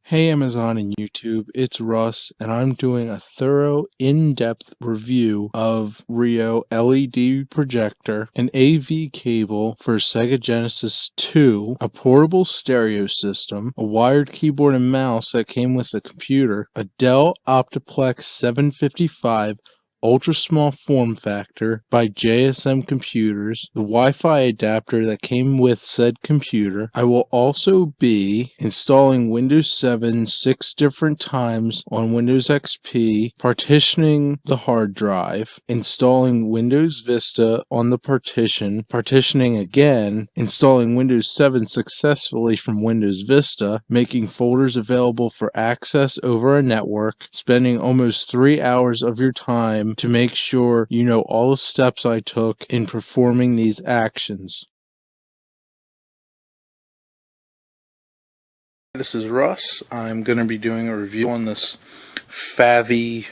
Hey Amazon and YouTube, it's Russ, and I'm doing a thorough, in-depth review of Rio LED projector, an AV cable for Sega Genesis 2, a portable stereo system, a wired keyboard and mouse that came with the computer, a Dell Optiplex 755 ultra small form factor by JSM Computers, the Wi-Fi adapter that came with said computer. I will also be installing Windows 7 6 different times on Windows XP, partitioning the hard drive, installing Windows Vista on the partitioning again, installing Windows 7 successfully from Windows Vista, making folders available for access over a network, spending almost 3 hours of your time to make sure you know all the steps I took in performing these actions. This is Russ. I'm going to be doing a review on this Favi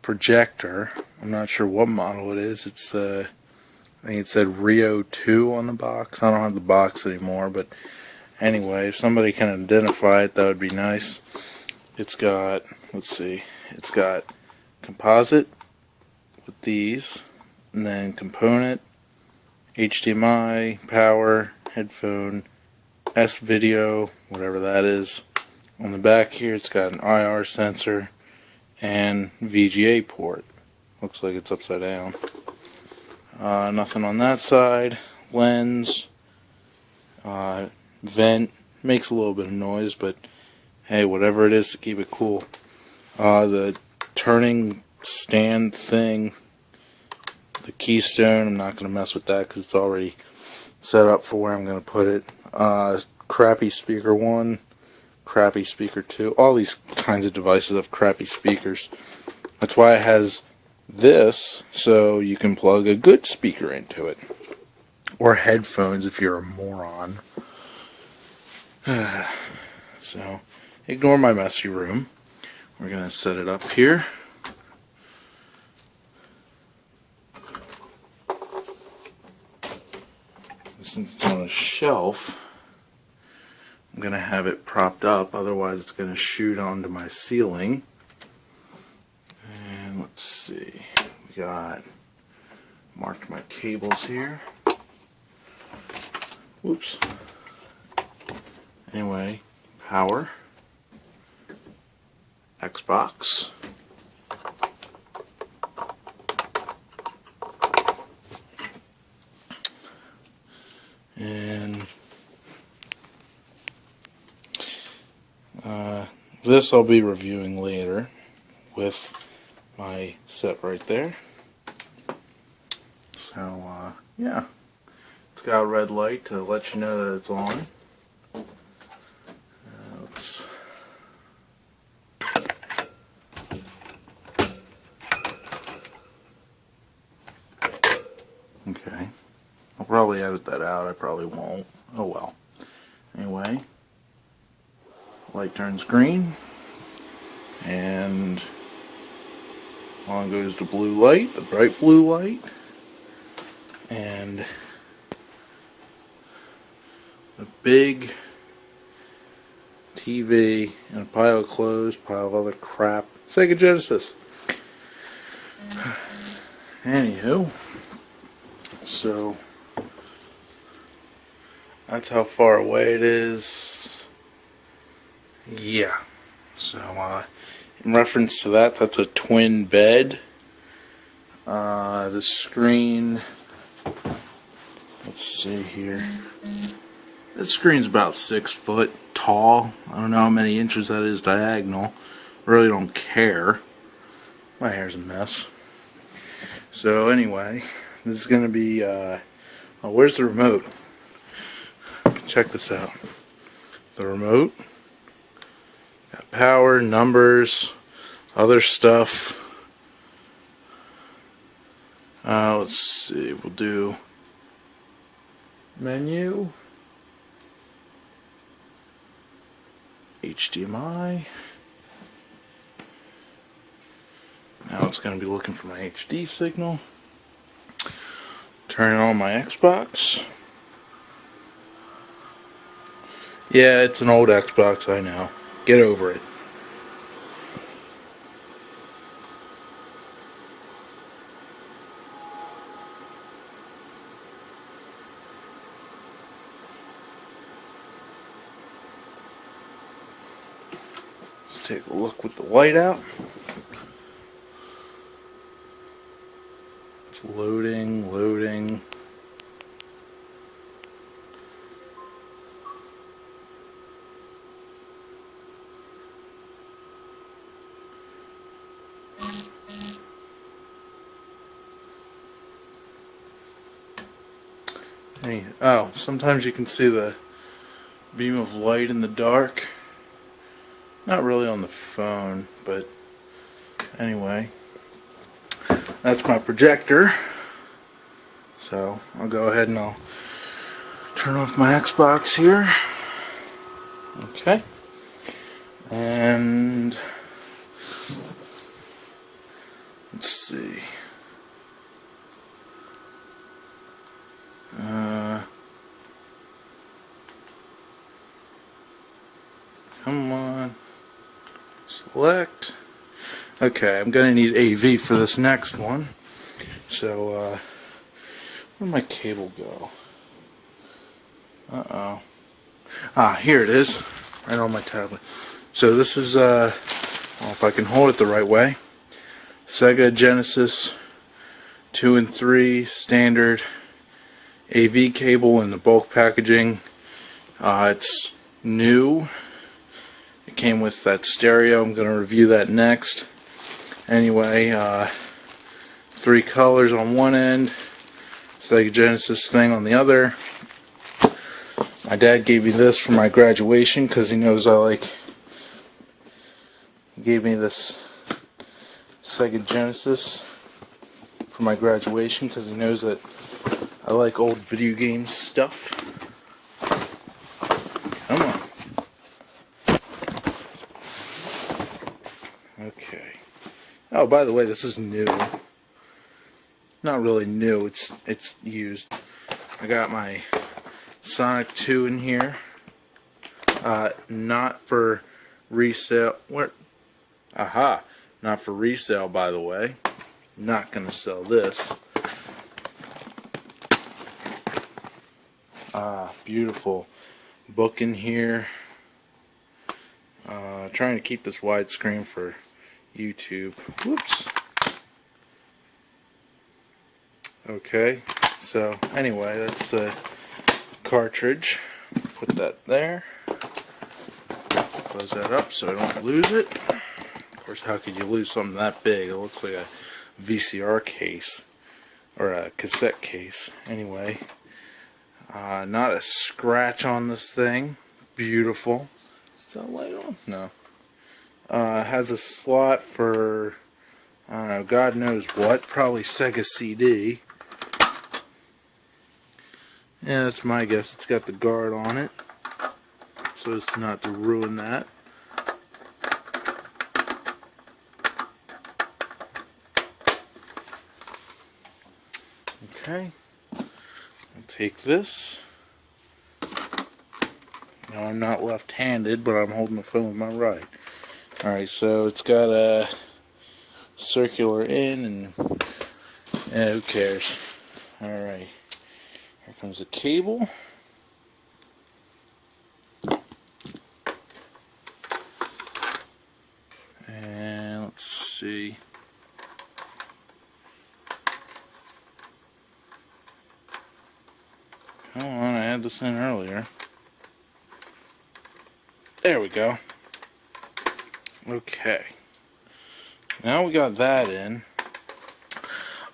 projector. I'm not sure what model it is. It's I think it said Rio 2 on the box. I don't have the box anymore, but anyway, if somebody can identify it, that would be nice. It's got, let's see, it's got composite with these, and then component, HDMI, power, headphone, S-video, whatever that is. On the back here, it's got an IR sensor and VGA port. Looks like it's upside down. Nothing on that side. Lens, vent, makes a little bit of noise, but hey, whatever it is to keep it cool. The turning stand thing, the keystone, I'm not going to mess with that because it's already set up for where I'm going to put it. Crappy speaker 1, crappy speaker 2. All these kinds of devices have crappy speakers. That's why it has this, so you can plug a good speaker into it. Or headphones if you're a moron. So, ignore my messy room. We're going to set it up here. Since it's on a shelf, I'm going to have it propped up, otherwise it's going to shoot onto my ceiling. And let's see, we got, marked my cables here. Whoops. Anyway, power, Xbox, and this I'll be reviewing later with my set right there. So yeah, it's got a red light to let you know that it's on. Okay, I'll probably edit that out. I probably won't. Oh well. Anyway, light turns green, and on goes the blue light, the bright blue light, and the big TV and a pile of clothes, pile of other crap. Sega Genesis. Anywho, so that's how far away it is. Yeah. So in reference to that, that's a twin bed. The screen, let's see here. This screen's about 6 foot tall. I don't know how many inches that is diagonal. Really don't care. My hair's a mess. So anyway, this is going to be, oh, where's the remote? Check this out. The remote. Got power, numbers, other stuff. Let's see, we'll do menu, HDMI. Now it's going to be looking for my HD signal. Turn on my Xbox. Yeah, it's an old Xbox, I know. Get over it. Let's take a look with the light out. It's loading. Hey, oh, sometimes you can see the beam of light in the dark. Not really on the phone, but anyway. That's my projector. So I'll go ahead and I'll turn off my Xbox here. Okay. And let's see. Come on. Select. Okay, I'm gonna need AV for this next one. So, where'd my cable go? Uh-oh. Ah, here it is. Right on my tablet. So this is, I don't know if I can hold it the right way. Sega Genesis 2 and 3 standard AV cable in the bulk packaging. It's new. It came with that stereo. I'm going to review that next. Anyway, 3 colors on one end, Sega Genesis thing on the other. My dad gave me this for my graduation because he knows I like. He gave me this Sega Genesis for my graduation because he knows that I like old video game stuff. Come on. Okay. Oh, by the way, this is new. Not really new, it's used. I got my Sonic 2 in here. Not for resale. What? Aha! Not for resale, by the way. Not gonna sell this. Beautiful book in here. Trying to keep this widescreen for YouTube. Whoops. Okay, so anyway, that's the cartridge. Put that there. Close that up so I don't lose it. Of course, how could you lose something that big? It looks like a VCR case or a cassette case. Anyway, not a scratch on this thing. Beautiful. Is that light on? No. Has a slot for, I don't know, God knows what. Probably Sega CD. Yeah, that's my guess. It's got the guard on it, so as not to ruin that. Okay. I'll take this. Now I'm not left-handed, but I'm holding the phone with my right. Alright, so it's got a circular in, and who cares? Alright. Here comes the cable. And let's see. Come on, I had this in earlier. There we go. Okay. Now we got that in.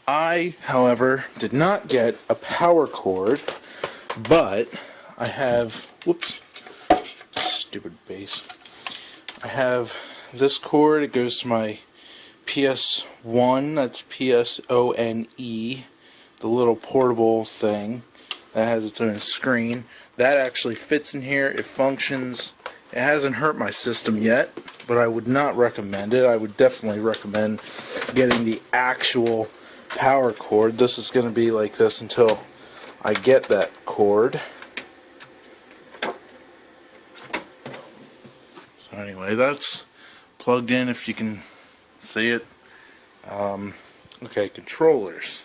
I, however, did not get a power cord, but I have, whoops, stupid bass. I have this cord. It goes to my PS1, that's PSONE, the little portable thing that has its own screen. That actually fits in here. It functions. It hasn't hurt my system yet, but I would not recommend it. I would definitely recommend getting the actual power cord. This is going to be like this until I get that cord. Anyway, that's plugged in if you can see it. Okay, controllers.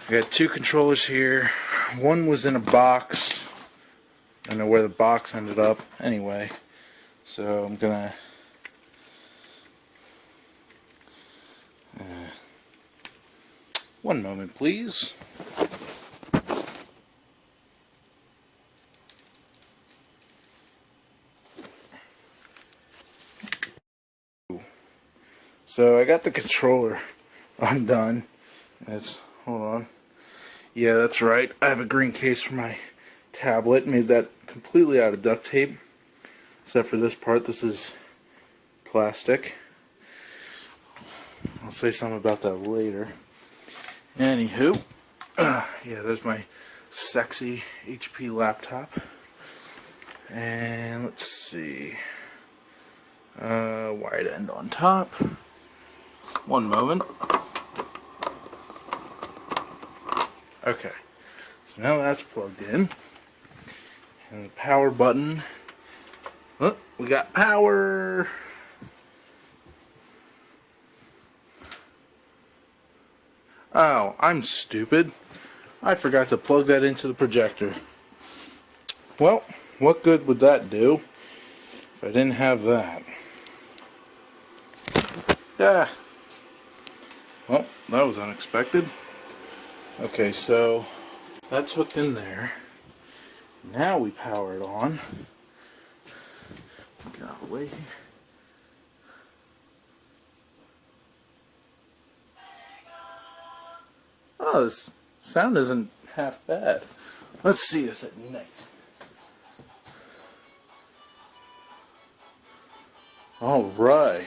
I got two controllers here. One was in a box. I don't know where the box ended up. Anyway, so I'm gonna one moment, please. So I got the controller undone. Hold on. Yeah, that's right. I have a green case for my tablet. Made that completely out of duct tape. Except for this part. This is plastic. I'll say something about that later. Anywho. Yeah, there's my sexy HP laptop. And let's see. Wired end on top. One moment. Okay. So now that's plugged in. And the power button. Oh, we got power. Oh, I'm stupid. I forgot to plug that into the projector. Well, what good would that do if I didn't have that? Yeah. Well, that was unexpected. Okay, so that's hooked in there. Now we power it on. Get out of the way here. Oh, this sound isn't half bad. Let's see this at night. Alright.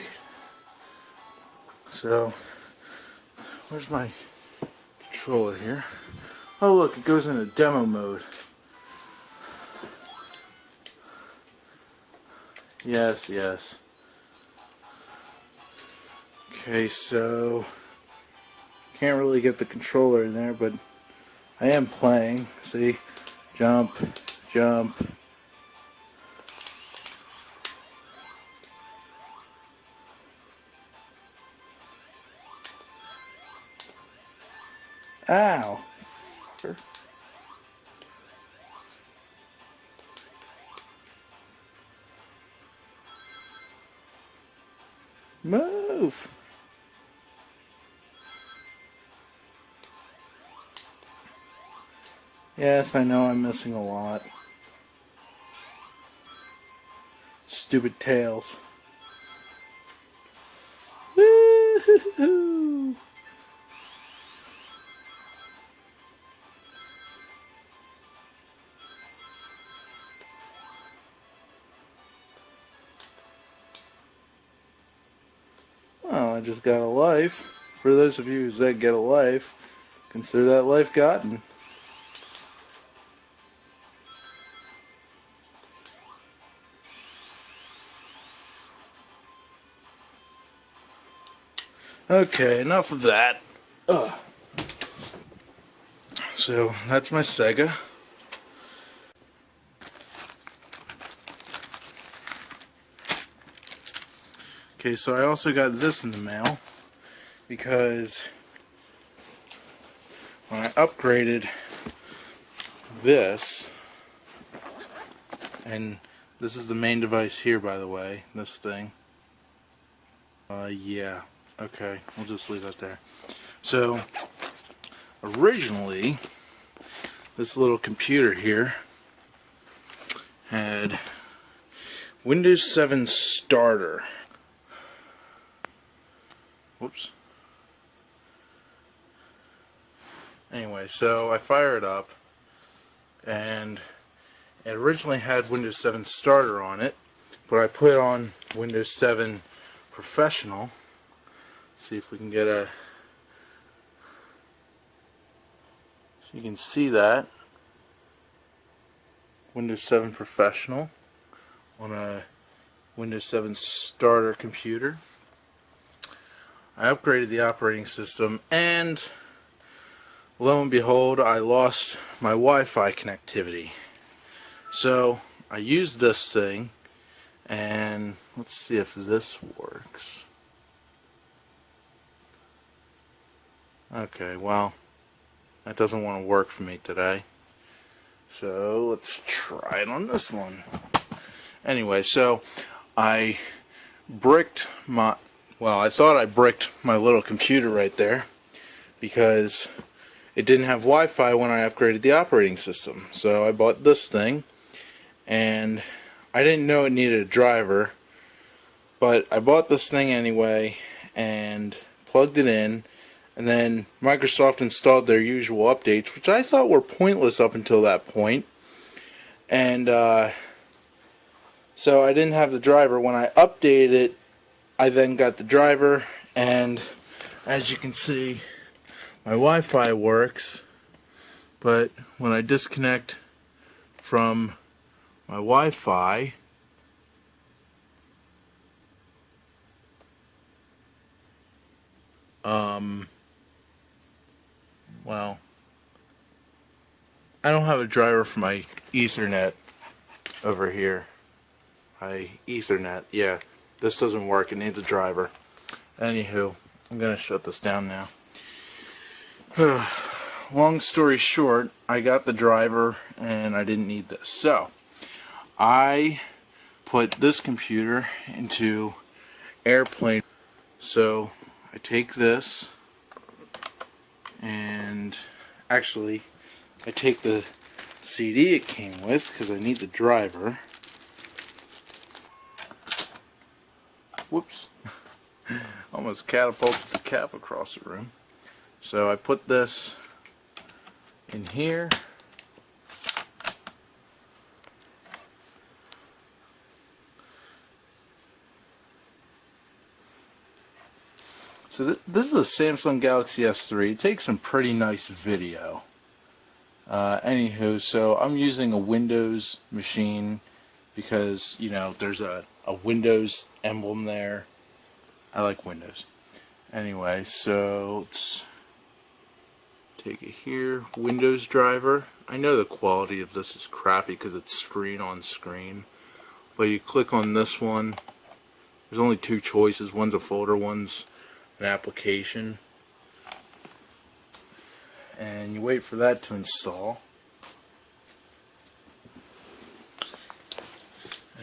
So, where's my controller here? Oh look, it goes into demo mode. Yes, yes. Okay, so can't really get the controller in there, but I am playing. See? Jump, jump. Ow. Fucker. Move. Yes, I know I'm missing a lot. Stupid tails. Woo-hoo-hoo. Well, I just got a life. For those of you that get a life, consider that life gotten. Okay, enough of that. Ugh. So, that's my Sega. Okay, so I also got this in the mail because when I upgraded this, and this is the main device here, by the way, this thing. Yeah. Okay, we'll just leave that there. So, originally, this little computer here had Windows 7 Starter. Whoops. Anyway, so I fire it up, and it originally had Windows 7 Starter on it, but I put on Windows 7 Professional. Let's see if we can get a... So you can see that. Windows 7 Professional on a Windows 7 Starter computer. I upgraded the operating system, and lo and behold, I lost my Wi-Fi connectivity. So I used this thing, And let's see if this works. Okay, well, that doesn't want to work for me today. So let's try it on this one. Anyway, so I bricked my, well, I thought I bricked my little computer right there because it didn't have Wi-Fi when I upgraded the operating system. So I bought this thing, and I didn't know it needed a driver, but I bought this thing anyway and plugged it in. And then Microsoft installed their usual updates, which I thought were pointless up until that point. And so I didn't have the driver. When I updated it, I then got the driver. And as you can see, my Wi-Fi works. But when I disconnect from my Wi-Fi, well, I don't have a driver for my Ethernet over here. Ethernet, yeah, this doesn't work. It needs a driver. Anywho, I'm gonna shut this down now. Long story short, I got the driver and I didn't need this. So, I put this computer into airplane. So, I take this and actually I take the CD it came with because I need the driver. Whoops. Almost catapulted the cap across the room. So I put this in here. So this is a Samsung Galaxy S3. It takes some pretty nice video. Anywho, so I'm using a Windows machine because, you know, there's a Windows emblem there. I like Windows. Anyway, so let's take it here. Windows driver. I know the quality of this is crappy because it's screen on screen. But you click on this one. There's only two choices. One's a folder, one's an application, and you wait for that to install.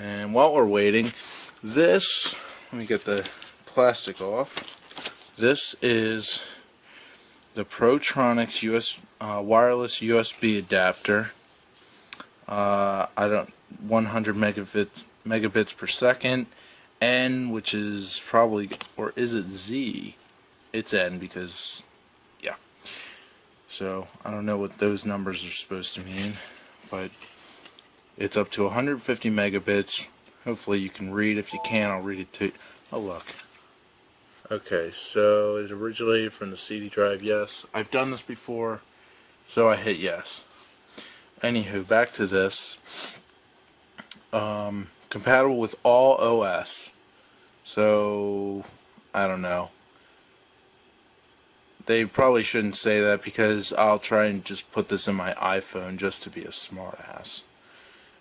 And while we're waiting, this, let me get the plastic off. This is the Protronics wireless USB adapter. 100 megabits per second. N, which is probably, or is it Z? It's N because, yeah. So, I don't know what those numbers are supposed to mean, but it's up to 150 megabits. Hopefully you can read. If you can, I'll read it to you. Oh, look. Okay, so it originated from the CD drive, yes. I've done this before, so I hit yes. Anywho, back to this. Compatible with all OS. So, I don't know. They probably shouldn't say that because I'll try and just put this in my iPhone just to be a smartass.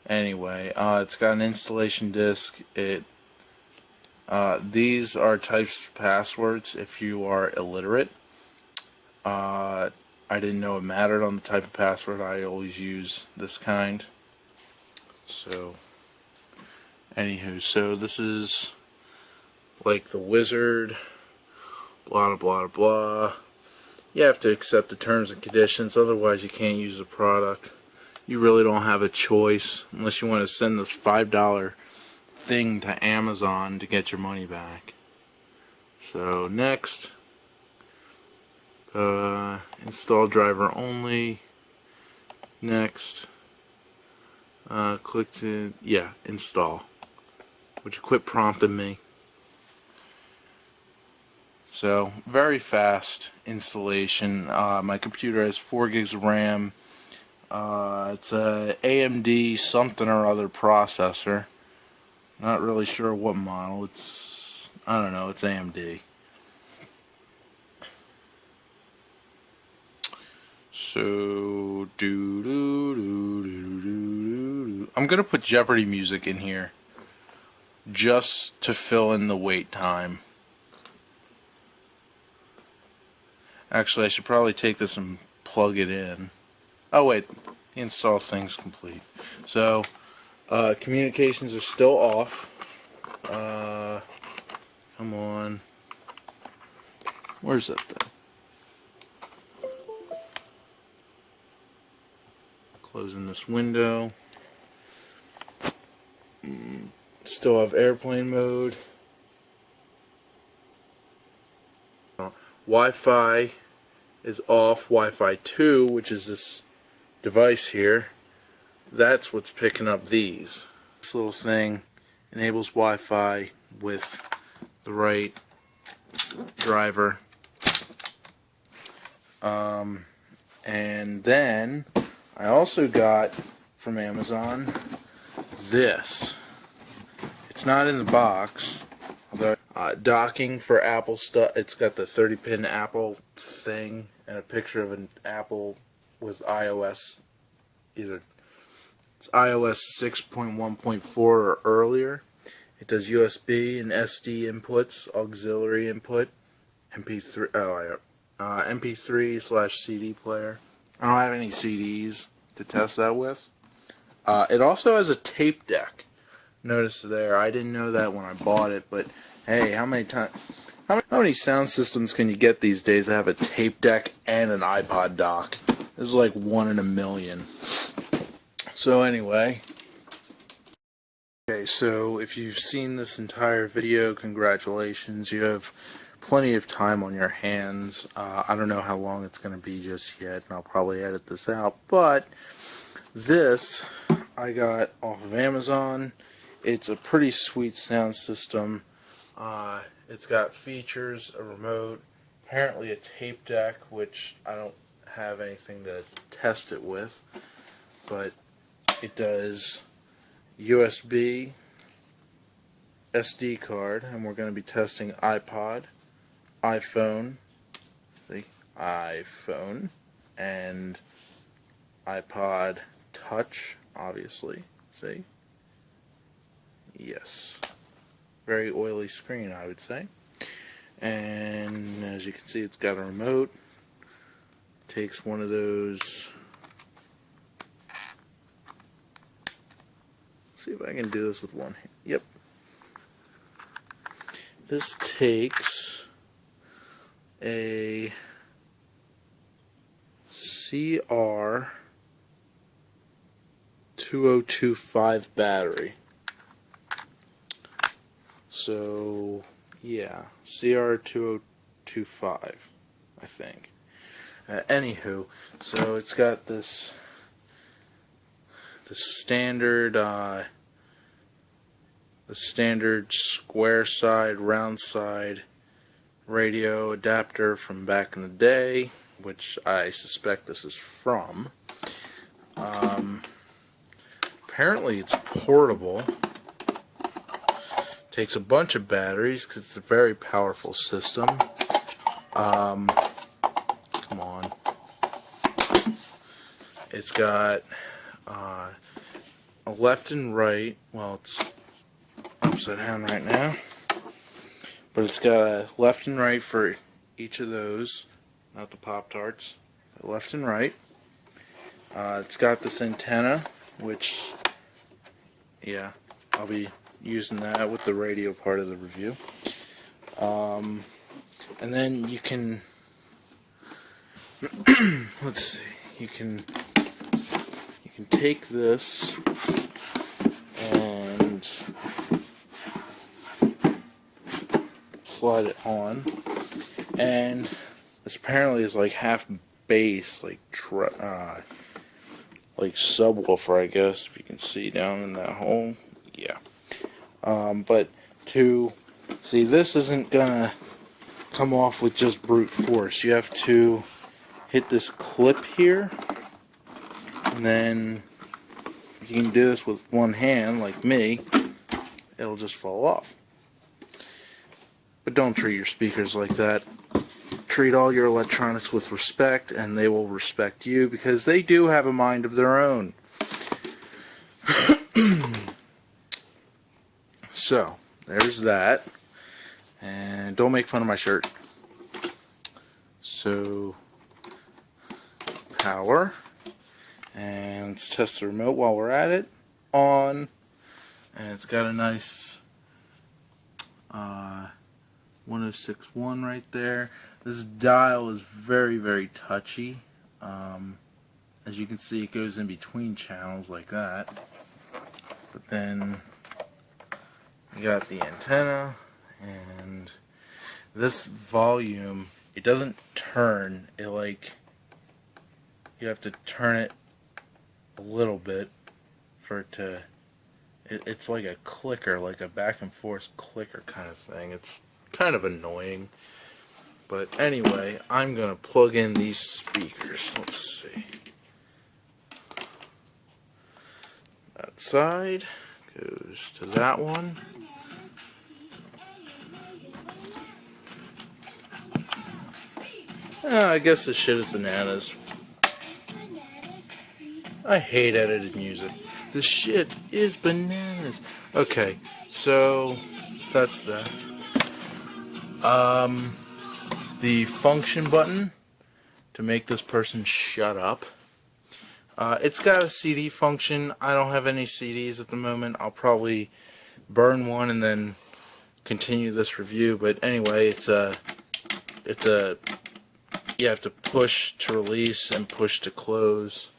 Anyway, it's got an installation disk. These are types of passwords if you are illiterate. I didn't know it mattered on the type of password. I always use this kind. So, anywho, so this is like the wizard, blah blah blah. You have to accept the terms and conditions, otherwise you can't use the product. You really don't have a choice unless you want to send this $5 thing to Amazon to get your money back. So next, install driver only. Next, click to, install. Would you quit prompting me? So, very fast installation. My computer has 4 gigs of RAM. It's a AMD something or other processor. Not really sure what model. I don't know, it's AMD. So, I'm gonna put Jeopardy music in here. just to fill in the wait time. Actually, I should probably take this and plug it in. Oh wait, the install thing's complete. So, communications are still off. Come on. Where's that thing? Closing this window. Still have airplane mode. Wi-Fi is off. Wi-Fi 2, which is this device here, that's what's picking up these. This little thing enables Wi-Fi with the right driver. And then I also got from Amazon this. It's not in the box, although docking for Apple stuff. It's got the 30-pin Apple thing and a picture of an Apple with iOS. Either it's iOS 6.1.4 or earlier. It does USB and SD inputs, auxiliary input, MP3. MP3/CD player. I don't have any CDs to test that with. It also has a tape deck. Notice there, I didn't know that when I bought it, but hey, how many sound systems can you get these days that have a tape deck and an iPod dock? This is like 1 in a million. So anyway, okay, so if you've seen this entire video, congratulations. You have plenty of time on your hands. I don't know how long it's going to be just yet, and I'll probably edit this out, but this I got off of Amazon. It's a pretty sweet sound system. It's got features, a remote, apparently a tape deck, which I don't have anything to test it with, but it does USB, SD card, and we're going to be testing iPod, iPhone, and iPod Touch, obviously, see? Yes. Very oily screen, I would say. And as you can see, it's got a remote. Takes one of those. See if I can do this with one hand. Yep. This takes a CR2025 battery. So, yeah, CR2025, I think. Anywho, so it's got this the standard square side, round side radio adapter from back in the day, which I suspect this is from. Apparently it's portable. Takes a bunch of batteries because it's a very powerful system. Come on. It's got a left and right. Well, it's upside down right now. But it's got a left and right for each of those. Not the Pop-Tarts. Left and right. It's got this antenna, which, yeah, I'll be using that with the radio part of the review. And then you can let's see, you can take this and slide it on, and this apparently is like half bass, like subwoofer, I guess, if you can see down in that hole. Yeah. But to see, this isn't gonna come off with just brute force. You have to hit this clip here, and then if you can do this with one hand, like me, it'll just fall off. But don't treat your speakers like that. Treat all your electronics with respect, and they will respect you, because they do have a mind of their own. so there's that. And don't make fun of my shirt. So, power. And let's test the remote while we're at it. On. And it's got a nice 1061 right there. This dial is very, very touchy. As you can see, it goes in between channels like that. But then you got the antenna, and this volume, it doesn't turn. It you have to turn it a little bit for it to, it's like a clicker, like a back and forth clicker kind of thing. It's kind of annoying. But anyway, I'm going to plug in these speakers. Let's see. That side goes to that one. I guess this shit is bananas. I hate edited music. This shit is bananas. Okay, so that's that. The function button to make this person shut up. It's got a CD function. I don't have any CDs at the moment. I'll probably burn one and then continue this review. But anyway, you have to push to release and push to close.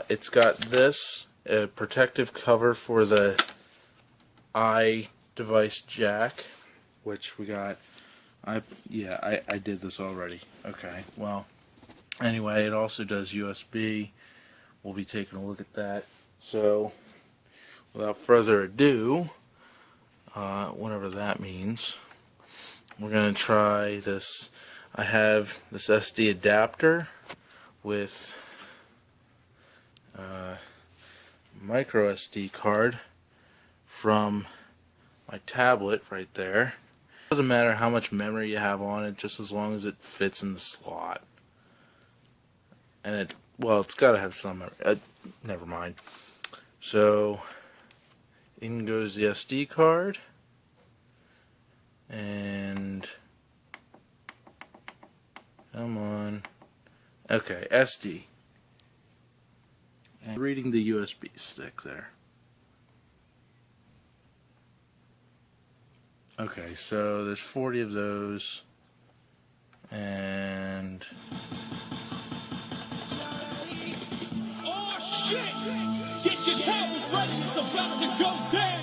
It's got this, a protective cover for the iDevice jack, which we got. I did this already. Okay, well, anyway, it also does USB. We'll be taking a look at that. So, without further ado, whatever that means, we're going to try this. I have this SD adapter with micro SD card from my tablet right there. It doesn't matter how much memory you have on it, just as long as it fits in the slot. And it's got to have some memory. Never mind. So, in goes the SD card. And come on. Okay, SD. And reading the USB stick there. Okay, so there's 40 of those. And oh shit! Get your cameras ready, it's about to go down.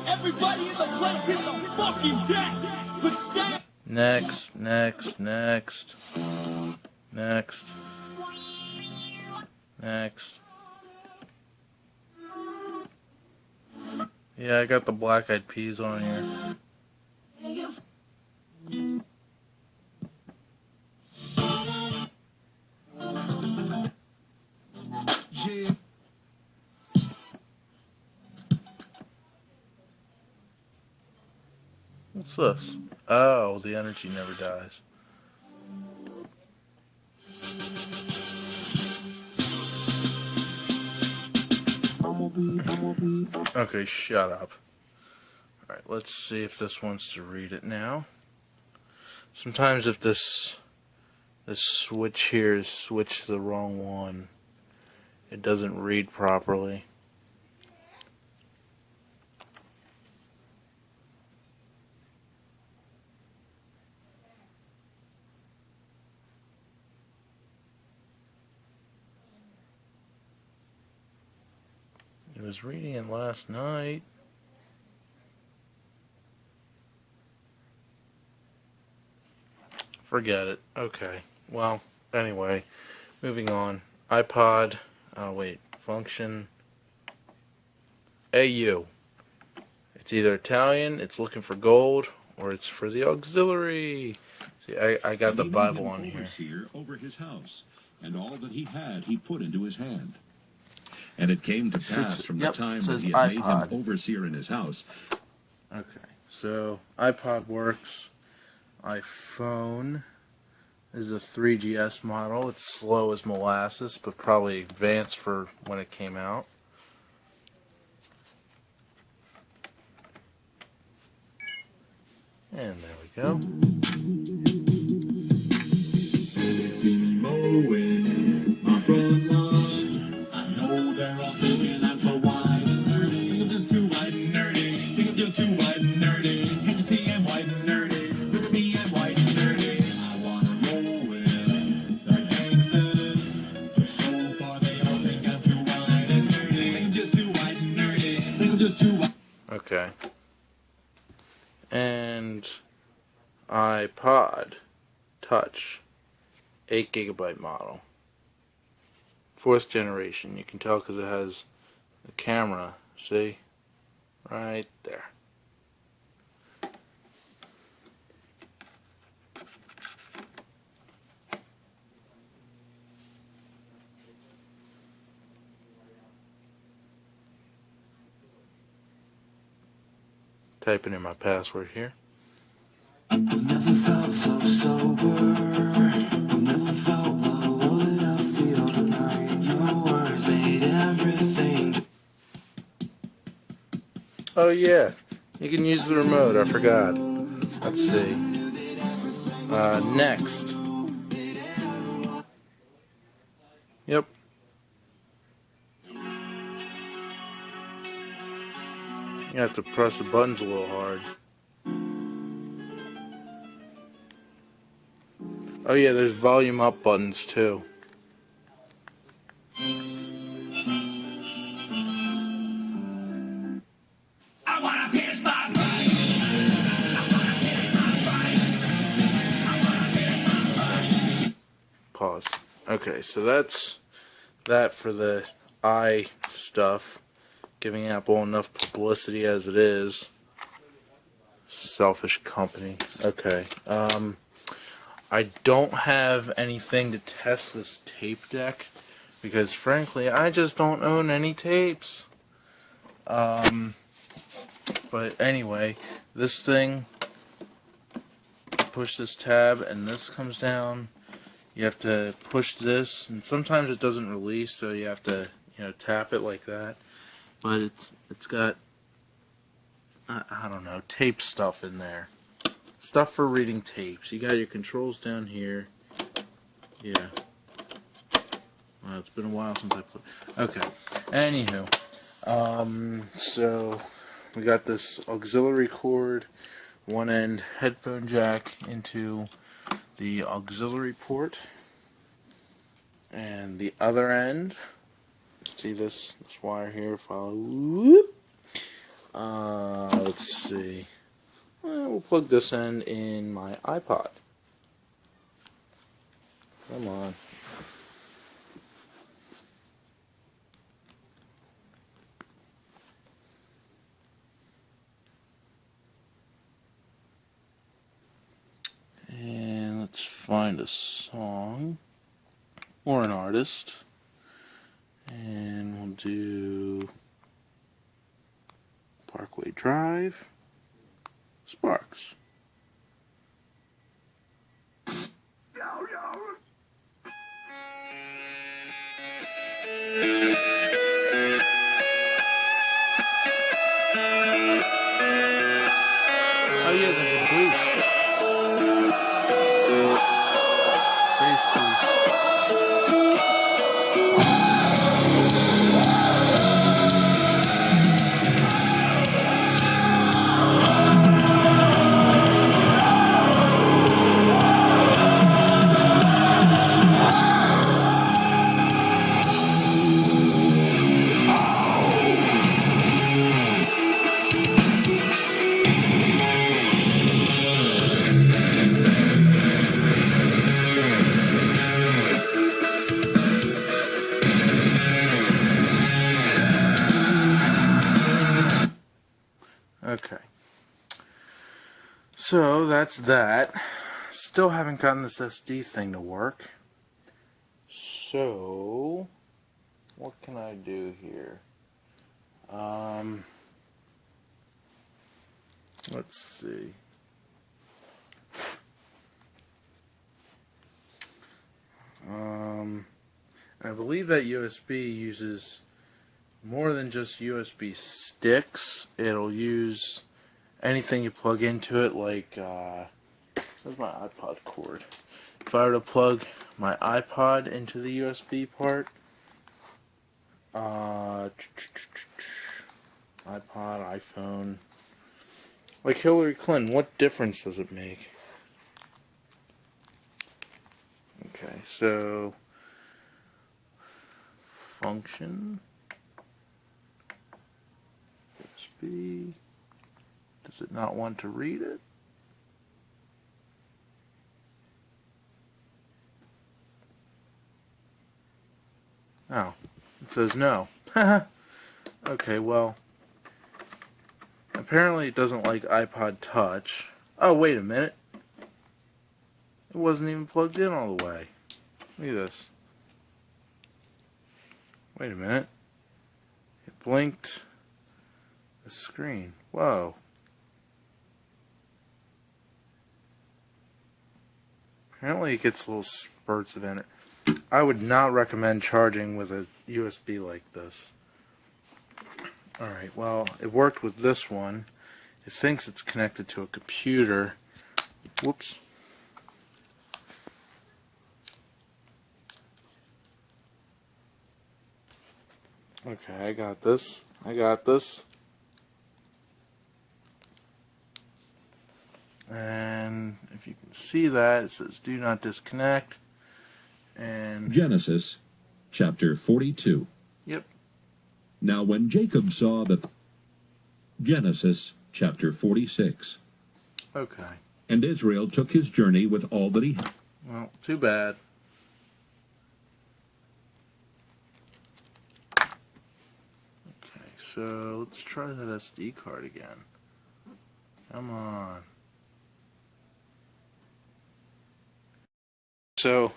Everybody in the place hit the fucking deck. But stay. Next. Yeah, I got the Black Eyed Peas on here. What's this? Oh, the energy never dies. Okay, shut up. Alright, let's see if this wants to read it now. Sometimes if this switch here is switched to the wrong one, it doesn't read properly. It was reading it last night. Forget it. Okay. Well, anyway, moving on. iPod. Oh, wait. Function. AU. It's either Italian, it's looking for gold, or it's for the auxiliary. See, I got the Bible on here. Over his house, and all that he had he put into his hand. And it came to pass from the time that he had made him overseer in his house. Okay, so iPod works. iPhone is a 3GS model. It's slow as molasses, but probably advanced for when it came out. And there we go. They see me mowing my front lawn. I know they're all thinking I'm so white and nerdy. Think I'm just too white and nerdy. Think I'm just too white and nerdy. Can't you see I'm white and nerdy? Look at me, I'm white and nerdy. I wanna roll with the gangsters, but so far they all think I'm too white and nerdy. Think I'm just too white and nerdy. Think I'm just too white. Okay. And iPod Touch 8GB model, 4th generation. You can tell because it has the camera, see, right there. Typing in my password here. I've never felt so sober. I've never felt the low that I feel tonight. Your words made everything. Oh yeah, you can use the remote, I forgot. Let's see. Next. Yep. You have to press the buttons a little hard. Oh yeah, there's volume up buttons too. I wanna pierce my brain. Pause. Okay, so that's that for the eye stuff. Giving Apple enough publicity as it is. Selfish company. Okay. I don't have anything to test this tape deck because frankly I just don't own any tapes. But anyway, this thing, push this tab and this comes down. You have to push this, and sometimes it doesn't release, so you have to, tap it like that. But it's got, I don't know, tape stuff in there. Stuff for reading tapes. You got your controls down here. Yeah. Well, it's been a while since I put. Okay. Anywho, so we got this auxiliary cord, one end headphone jack into the auxiliary port, and the other end. See this wire here? Follow. Whoop. Let's see. We'll plug this end in my iPod. Come on. And let's find a song or an artist. And we'll do Parkway Drive, Sparks. Oh yeah, there's a boost. Bass boost. Okay. So that's that. Still haven't gotten this SD thing to work. So what can I do here? Let's see. I believe that USB uses more than just USB sticks. It'll use anything you plug into it, like, where's my iPod cord? If I were to plug my iPod into the USB part, iPod, iPhone, like Hillary Clinton, what difference does it make? Okay, so function USB. Does it not want to read it? Oh, it says no. Okay, well, apparently it doesn't like iPod Touch. Oh, wait a minute. It wasn't even plugged in all the way. Look at this. Wait a minute. It blinked the screen. Whoa. Apparently it gets little spurts of energy. I would not recommend charging with a USB like this. Alright, well, it worked with this one. It thinks it's connected to a computer. Whoops. Okay, I got this. And if you can see that, it says do not disconnect. And Genesis chapter 42. Yep. Now when Jacob saw that... Genesis chapter 46. Okay. And Israel took his journey with all that he had. Well, too bad. Okay, so let's try that SD card again. Come on. So,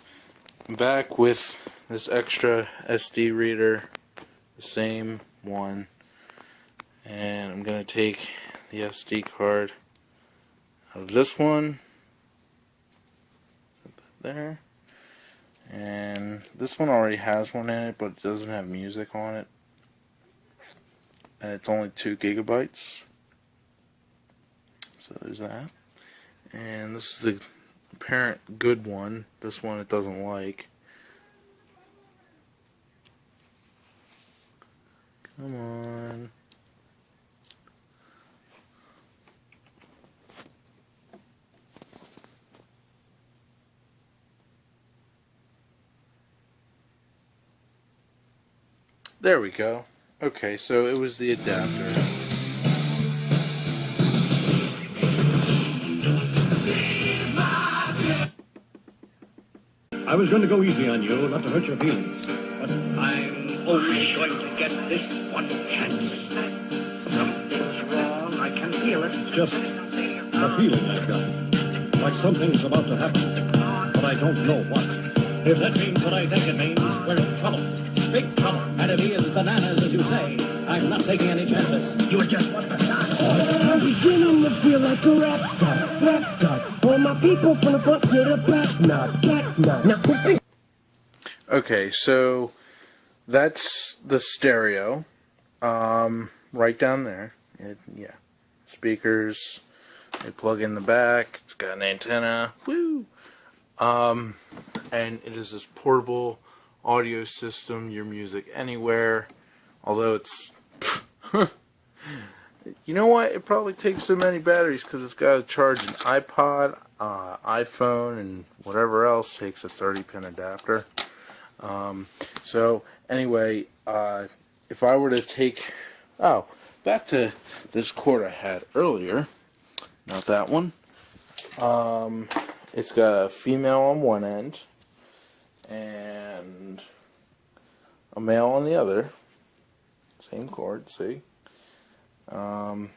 I'm back with this extra SD reader, the same one, and I'm going to take the SD card out of this one, put that there, and this one already has one in it, but it doesn't have music on it, and it's only 2 gigabytes, so there's that, and this is the apparent good one. This one it doesn't like. Come on. There we go. Okay, so it was the adapter. I was going to go easy on you, not to hurt your feelings, but I'm only going to get this one chance. Something's wrong, I can feel it. It's just a feeling I've got, like something's about to happen, but I don't know what. If that means what I think it means, we're in trouble, big trouble. And if he is bananas, as you say, I'm not taking any chances. You just want the shot. I'm beginning to feel like a rap god. All my people from the front to the back, now. Okay, so that's the stereo, right down there. Yeah, speakers. They plug in the back. It's got an antenna. Woo! And it is this portable audio system. Your music anywhere. Although it's, you know what? It probably takes so many batteries because it's got to charge an iPod, iPhone, and whatever else takes a 30-pin adapter. So anyway, if I were to take, back to this cord I had earlier, not that one. It's got a female on one end and a male on the other. Same cord, see? And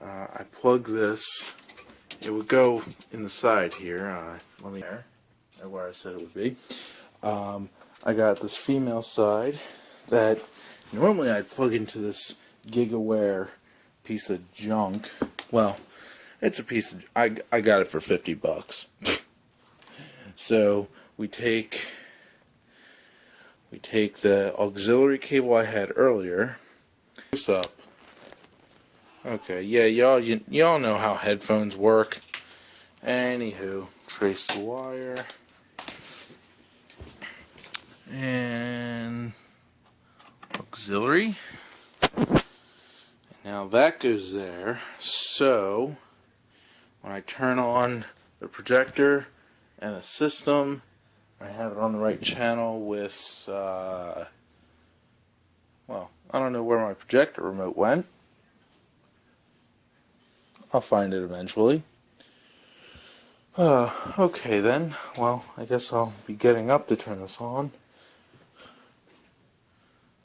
I plug this. It would go in the side here. Let me there, where I said it would be. I got this female side that normally I'd plug into this GigaWare piece of junk. Well, it's a piece of, I got it for $50. So we take the auxiliary cable I had earlier, What's up? Okay, yeah, y'all know how headphones work. Anywho, trace the wire. And auxiliary. Now that goes there. So when I turn on the projector and the system, I have it on the right channel with well, I don't know where my projector remote went. I'll find it eventually. Okay then. Well, I guess I'll be getting up to turn this on.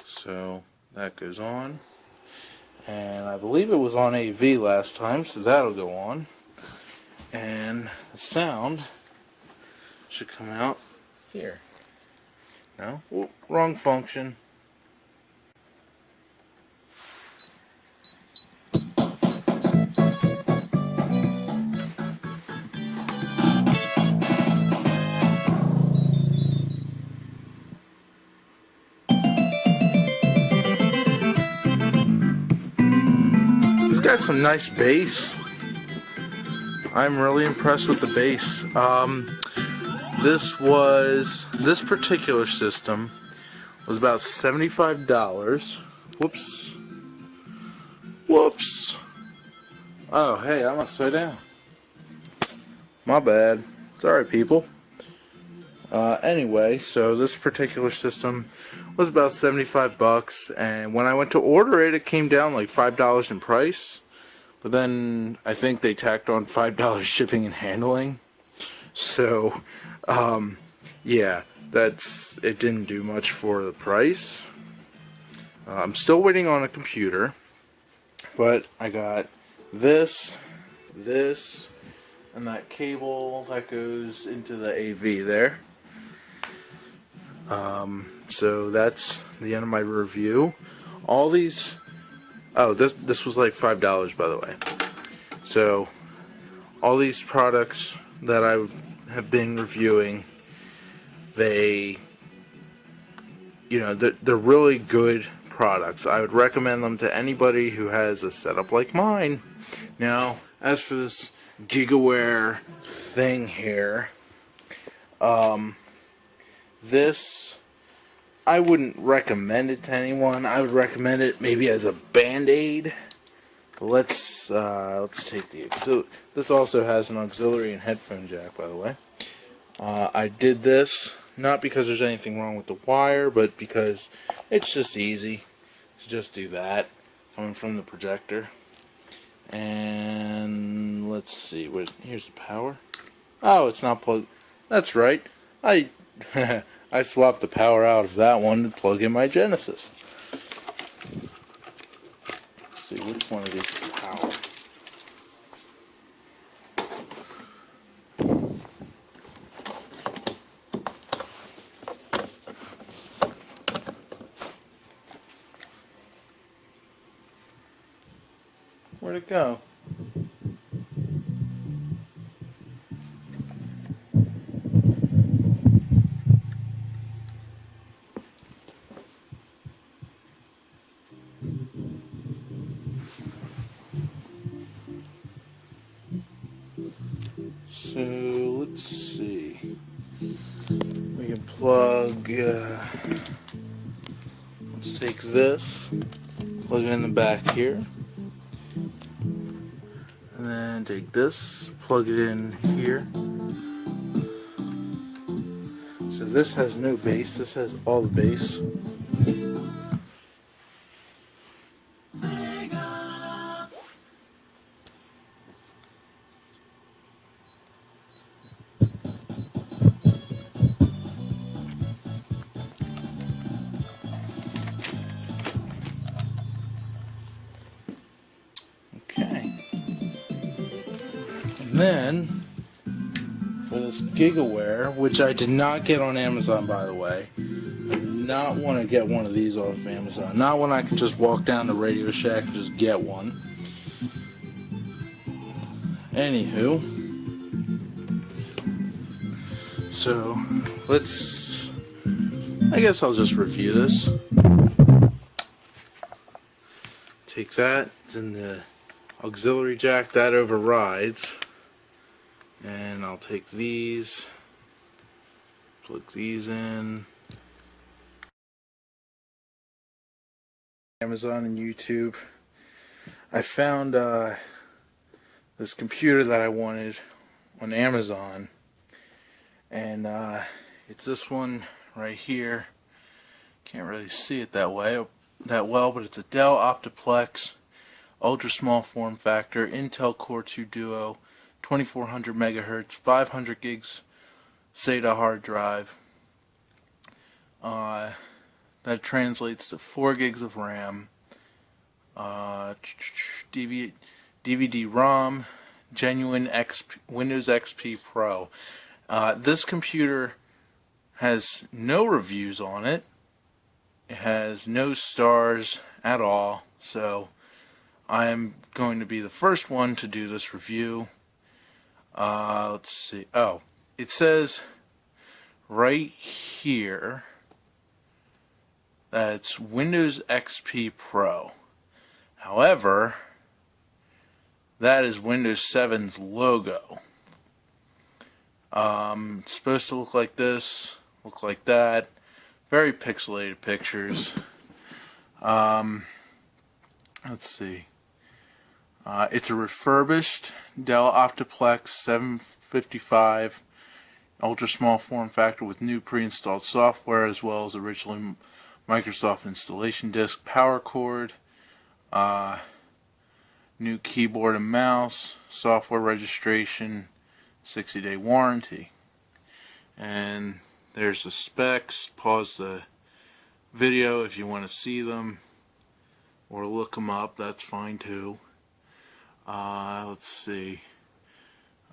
So that goes on. And I believe it was on AV last time, so that'll go on. And the sound should come out here. No? Well, wrong function. It's got some nice bass. I'm really impressed with the bass. This particular system was about $75. Whoops. Oh, hey, I'm upside down. My bad. Sorry, people. Anyway, so this particular system was about $75, and when I went to order it, it came down like $5 in price. But then I think they tacked on $5 shipping and handling. So, yeah, it didn't do much for the price. I'm still waiting on a computer, but I got this, and that cable that goes into the AV there. So that's the end of my review. All these, oh, this was like $5, by the way. So all these products that I have been reviewing, they're really good products. I would recommend them to anybody who has a setup like mine. Now, as for this GigaWare thing here, this, I wouldn't recommend it to anyone. I would recommend it maybe as a band-aid. Let's take so this also has an auxiliary and headphone jack, by the way. I did this not because there's anything wrong with the wire, but because it's just easy to just do that coming from the projector. And let's see, here's the power. Oh, it's not plugged. That's right. I swapped the power out of that one to plug in my Genesis. Let's see which one of these is power. Where'd it go? So let's see. We can plug. Let's take this, plug it in the back here, and then take this, plug it in here. So this has no bass. This has all the bass. And then, for this GigaWare, which I did not get on Amazon, by the way, I do not want to get one of these off of Amazon. Not when I can just walk down to Radio Shack and just get one. Anywho, so I guess I'll just review this. take that, it's in the auxiliary jack, that overrides. And I'll take these, plug these in. Amazon and YouTube. I found this computer that I wanted on Amazon, and it's this one right here. Can't really see it that well, but it's a Dell Optiplex ultra small form factor Intel Core 2 Duo, 2400 megahertz, 500 gigs SATA hard drive. That translates to 4 gigs of RAM, DVD-ROM, genuine Windows XP Pro. This computer has no reviews on it. It has no stars at all, so I am going to be the first one to do this review. Let's see. Oh, it says right here that it's Windows XP Pro. However, that is Windows 7's logo. It's supposed to look like this, look like that. Very pixelated pictures. Let's see. It's a refurbished Dell Optiplex 755 ultra small form factor with new pre-installed software, as well as originally Microsoft installation disk, power cord, new keyboard and mouse, software registration, 60-day warranty. And there's the specs. Pause the video if you want to see them, or look them up, that's fine too. Let's see.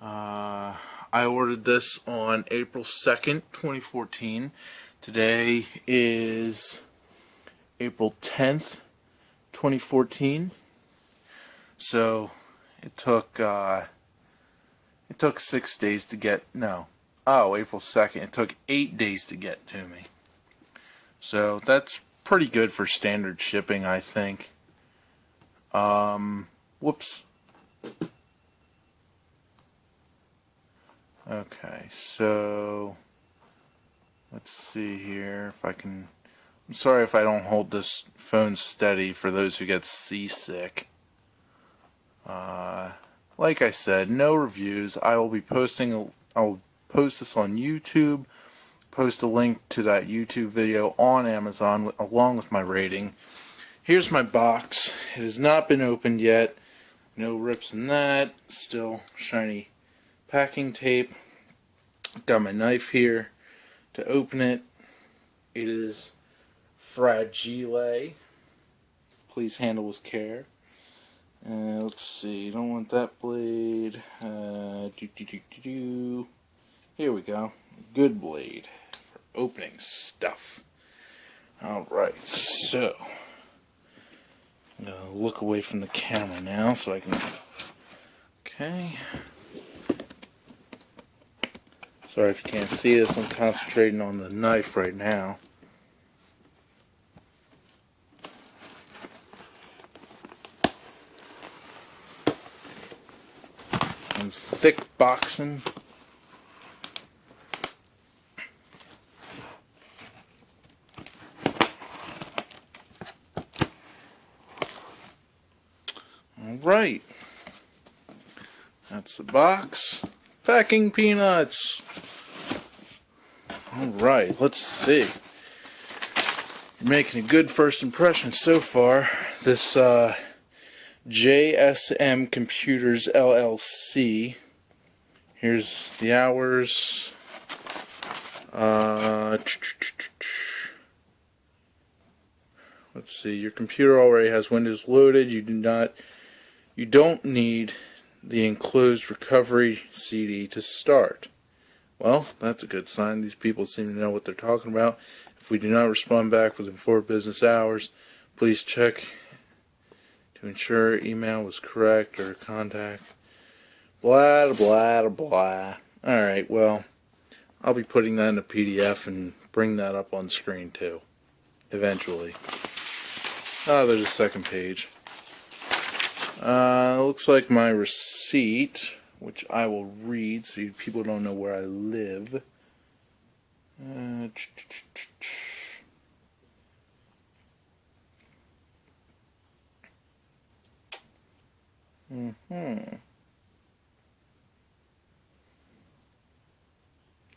I ordered this on April 2nd, 2014. Today is April 10th, 2014. So it took 6 days to get, no. Oh, April 2nd. It took 8 days to get to me. So that's pretty good for standard shipping, I think. Whoops. Okay, so let's see here if I can. I'm sorry if I don't hold this phone steady for those who get seasick. Like I said, no reviews. I will be posting. I'll post this on YouTube. Post a link to that YouTube video on Amazon along with my rating. Here's my box. It has not been opened yet. No rips in that. Still shiny packing tape. Got my knife here to open it. It is fragile. Please handle with care. Let's see. Don't want that blade. Here we go. Good blade for opening stuff. Alright, so I'm going to look away from the camera now so I can. Okay. Sorry if you can't see this, I'm concentrating on the knife right now. I'm thick boxing. Alright. That's the box. Packing peanuts. Alright, let's see. You're making a good first impression so far. This JSM Computers LLC. Here's the hours. Let's see. Your computer already has Windows loaded. You don't need the enclosed recovery CD to start. Well, that's a good sign. These people seem to know what they're talking about. If we do not respond back within 4 business hours, please check to ensure email was correct or contact. Blah, blah, blah. Alright, well, I'll be putting that in a PDF and bring that up on screen too. Eventually. Oh, there's a second page. Looks like my receipt, which I will read so people don't know where I live.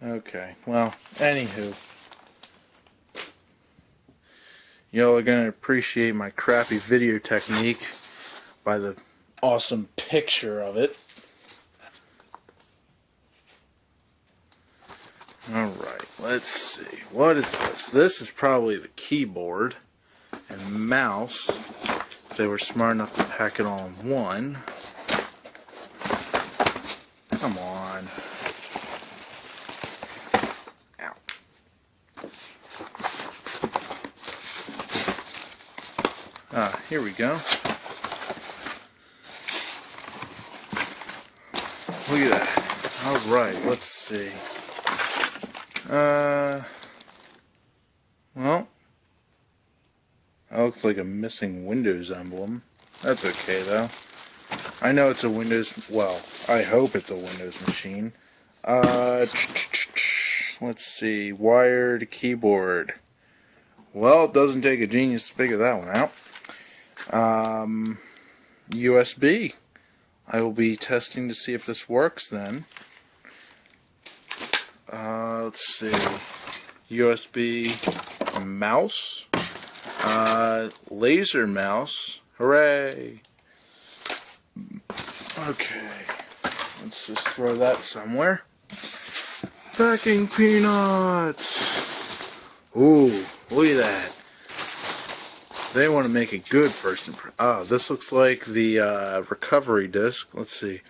Okay, well, anywho. Y'all are gonna appreciate my crappy video technique by the awesome picture of it. Alright, let's see. What is this? This is probably the keyboard and mouse. If they were smart enough to pack it all in one. Come on. Ow. Ah, here we go. Look at that. Alright, let's see. Well, that looks like a missing Windows emblem. That's okay, though. I know it's a Windows, well, I hope it's a Windows machine. Let's see, wired keyboard. Well, it doesn't take a genius to figure that one out. USB. I will be testing to see if this works then. Let's see. USB mouse. Laser mouse. Hooray! Okay. Let's just throw that somewhere. Packing peanuts! Ooh, look at that. They want to make a good first impression. Oh, this looks like the recovery disk. Let's see.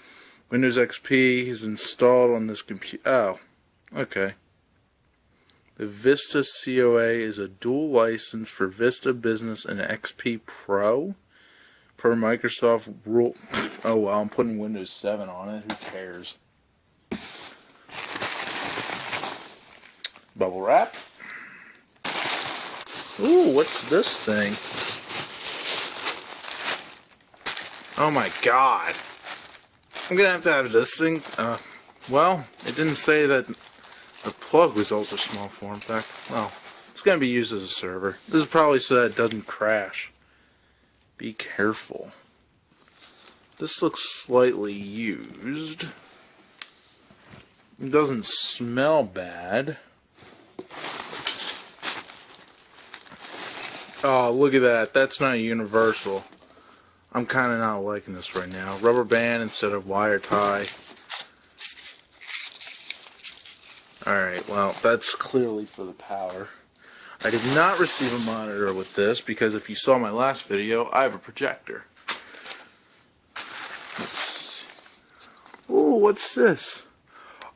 Windows XP is installed on this computer. Oh, okay. The Vista COA is a dual license for Vista Business and XP Pro per Microsoft rule. Oh well, I'm putting Windows 7 on it. Who cares? Bubble wrap. Ooh, what's this thing? Oh my god. I'm gonna have to have this thing. Well, it didn't say that the plug was ultra small form factor. Well, it's gonna be used as a server. This is probably so that it doesn't crash. Be careful. This looks slightly used. It doesn't smell bad. Oh, look at that. That's not universal. I'm kind of not liking this right now. Rubber band instead of wire tie. Alright, well, that's clearly for the power. I did not receive a monitor with this because if you saw my last video, I have a projector. Ooh, what's this?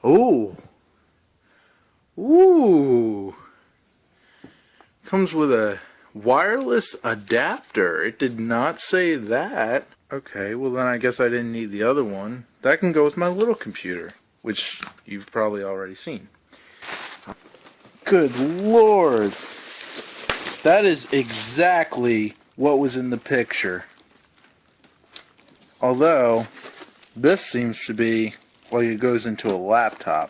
Ooh. Ooh. Comes with a wireless adapter. It did not say that. Okay, well then I guess I didn't need the other one. That can go with my little computer, which you've probably already seen. Good Lord. That is exactly what was in the picture. Although, this seems to be, well, it goes into a laptop.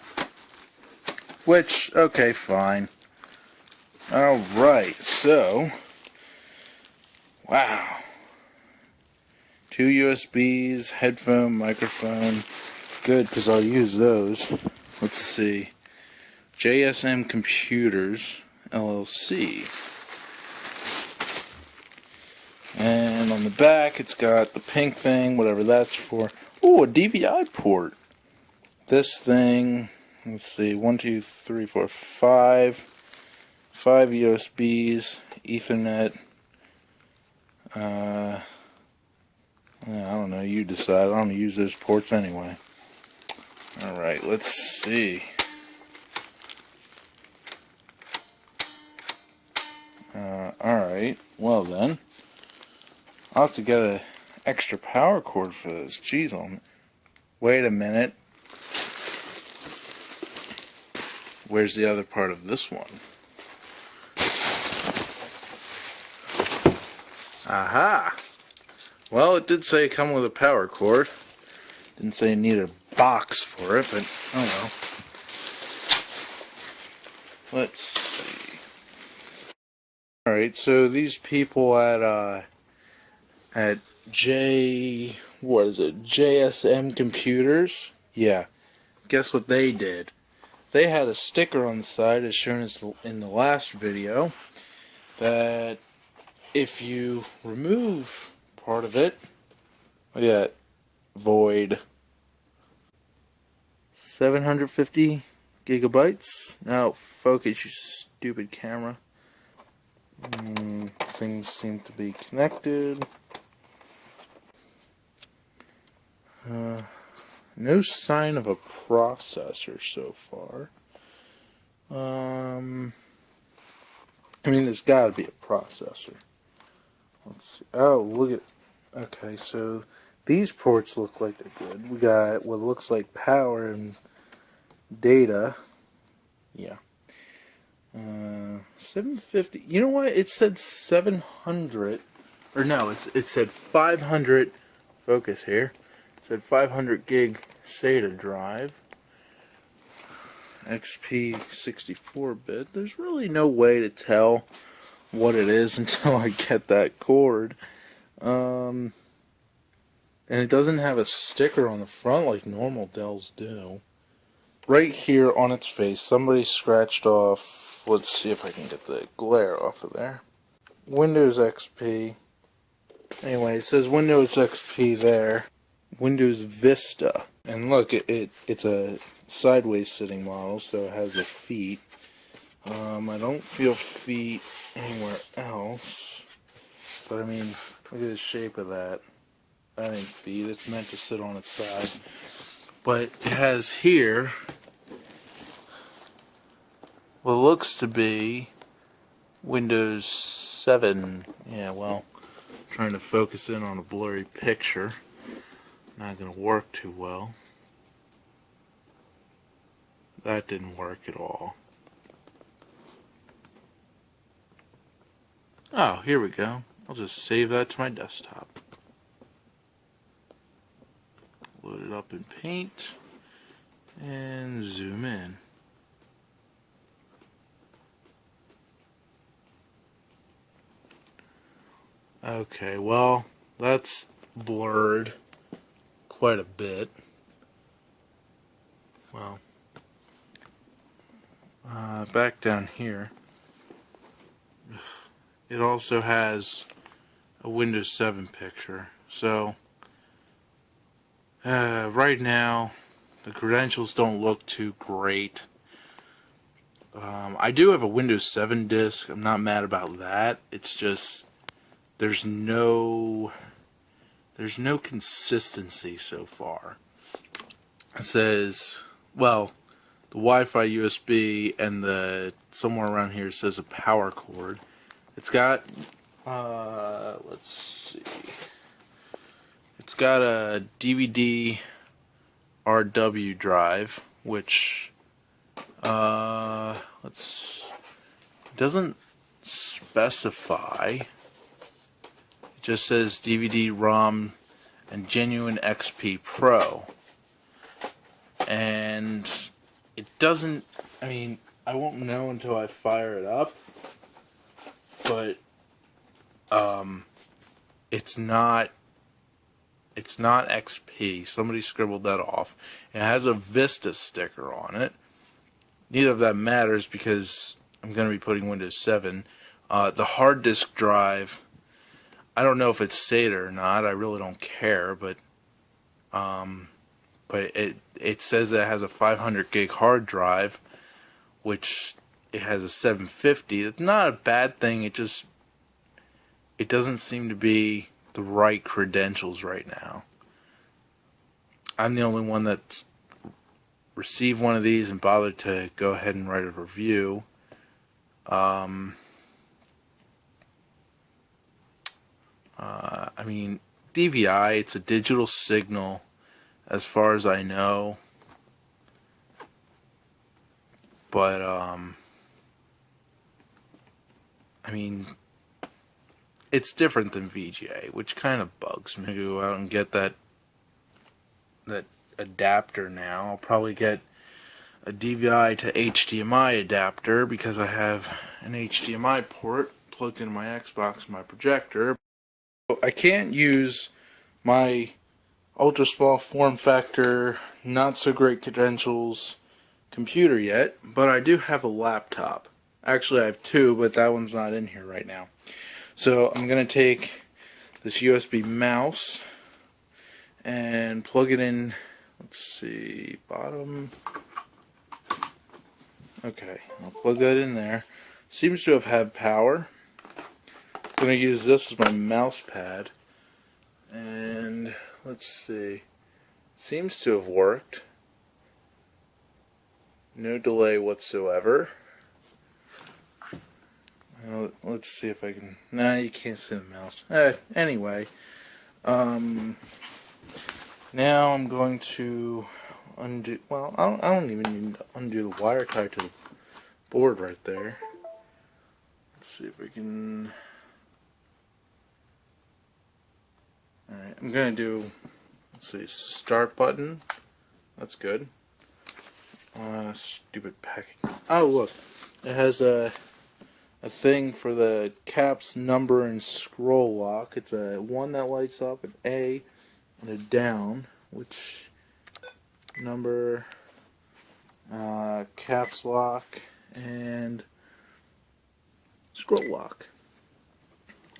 Which, okay, fine. Alright, so, wow. 2 USBs, headphone, microphone. Good, because I'll use those. Let's see. JSM Computers, LLC. And on the back, it's got the pink thing, whatever that's for. Ooh, a DVI port. This thing, let's see, 1, 2, 3, 4, 5. 5 USBs, Ethernet. I don't know, you decide. I don't use those ports anyway. Alright, let's see. Alright, well then. I'll have to get an extra power cord for this. Jeez, wait a minute. Where's the other part of this one? Aha! Well, it did say it come with a power cord. Didn't say it needed a box for it, but oh well. Let's see. Alright, so these people at JSM Computers? Yeah. Guess what they did? They had a sticker on the side, as shown in the last video, that if you remove part of it, look at that, void, 750 gigabytes. Now, focus, you stupid camera. Things seem to be connected. No sign of a processor so far. I mean, there's got to be a processor. Let's see. Oh, look at. Okay, so these ports look like they're good. We got what looks like power and data. Yeah. 750. You know what? It said 700. Or no, it said 500. Focus here. It said 500 gig SATA drive. XP 64-bit. There's really no way to tell what it is until I get that cord. And it doesn't have a sticker on the front like normal Dells do. Right here on its face, somebody scratched off. Let's see if I can get the glare off of there. Windows XP. Anyway, it says Windows XP there. Windows Vista. And look, it's a sideways sitting model, so it has the feet. I don't feel feet anywhere else. But I mean, look at the shape of that. That ain't feet, it's meant to sit on its side. But it has here what looks to be Windows 7. Yeah, well, I'm trying to focus in on a blurry picture. Not going to work too well. That didn't work at all. Oh, here we go. I'll just save that to my desktop. Load it up in Paint and zoom in. Okay, well, that's blurred quite a bit. Well, back down here, it also has a Windows 7 picture. So, right now, the credentials don't look too great. I do have a Windows 7 disk. I'm not mad about that. It's just there's no consistency so far. It says, well, the Wi-Fi USB and the somewhere around here says a power cord. It's got let's see. It's got a DVD RW drive, which doesn't specify. It just says DVD ROM and Genuine XP Pro. And it doesn't, I mean, I won't know until I fire it up, but it's not XP. Somebody scribbled that off. It has a Vista sticker on it. Neither of that matters because I'm going to be putting Windows 7. The hard disk drive, I don't know if it's SATA or not. I really don't care, but it says that it has a 500 gig hard drive, which it has a 750. It's not a bad thing. It doesn't seem to be the right credentials right now. I'm the only one that's received one of these and bothered to go ahead and write a review. I mean, DVI, it's a digital signal as far as I know. But, I mean, it's different than VGA, which kind of bugs me. I'm gonna go out and get that adapter now. I'll probably get a DVI to HDMI adapter because I have an HDMI port plugged into my Xbox, my projector. I can't use my ultra small form factor, not so great credentials computer yet, but I do have a laptop. Actually, I have two, but that one's not in here right now. So I'm going to take this USB mouse and plug it in, let's see, bottom. Okay, I'll plug that in there. Seems to have had power. I'm going to use this as my mouse pad. And let's see, seems to have worked. No delay whatsoever. Let's see if I can. Nah, you can't see the mouse. Anyway, now I'm going to undo. Well, I don't even need to undo the wire tied to the board right there. Let's see if we can. All right, I'm gonna do. Let's see, start button. That's good. Stupid packing. Oh, look, it has a thing for the caps, number, and scroll lock. It's a one that lights up, an A, and a down, which number, caps lock, and scroll lock.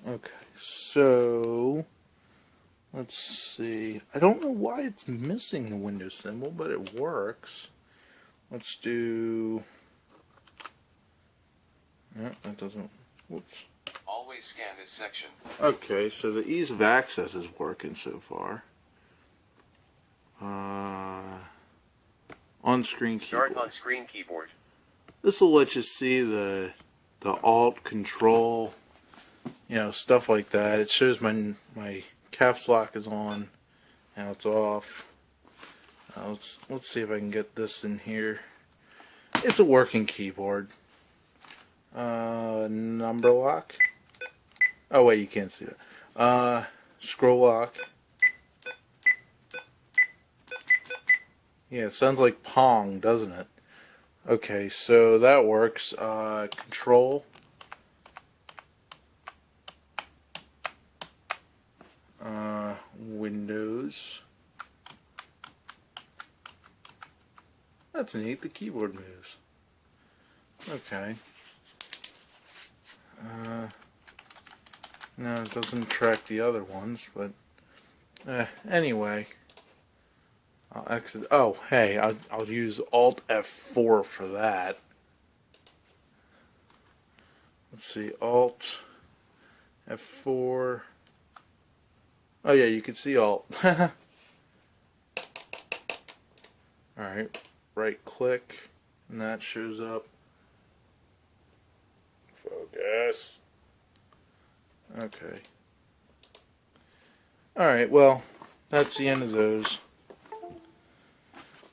Okay, so let's see. I don't know why it's missing the Windows symbol, but it works. Let's do. No, that doesn't. Whoops. Always scan this section. Okay, so the ease of access is working so far. On-screen keyboard. Start on-screen keyboard. This will let you see the Alt, Control, stuff like that. It shows my caps lock is on. Now it's off. Let's see if I can get this in here. It's a working keyboard. Number lock. Oh wait, you can't see that. Scroll lock. Yeah, it sounds like Pong, doesn't it? Okay, so that works. Control. Windows. That's neat, the keyboard moves. Okay. No, it doesn't track the other ones, but anyway. I'll exit. Oh, hey, I'll use Alt F4 for that. Let's see, Alt F4. Oh yeah, you can see Alt. Alright, right click, and that shows up. Focus. Okay. Alright, well, that's the end of those.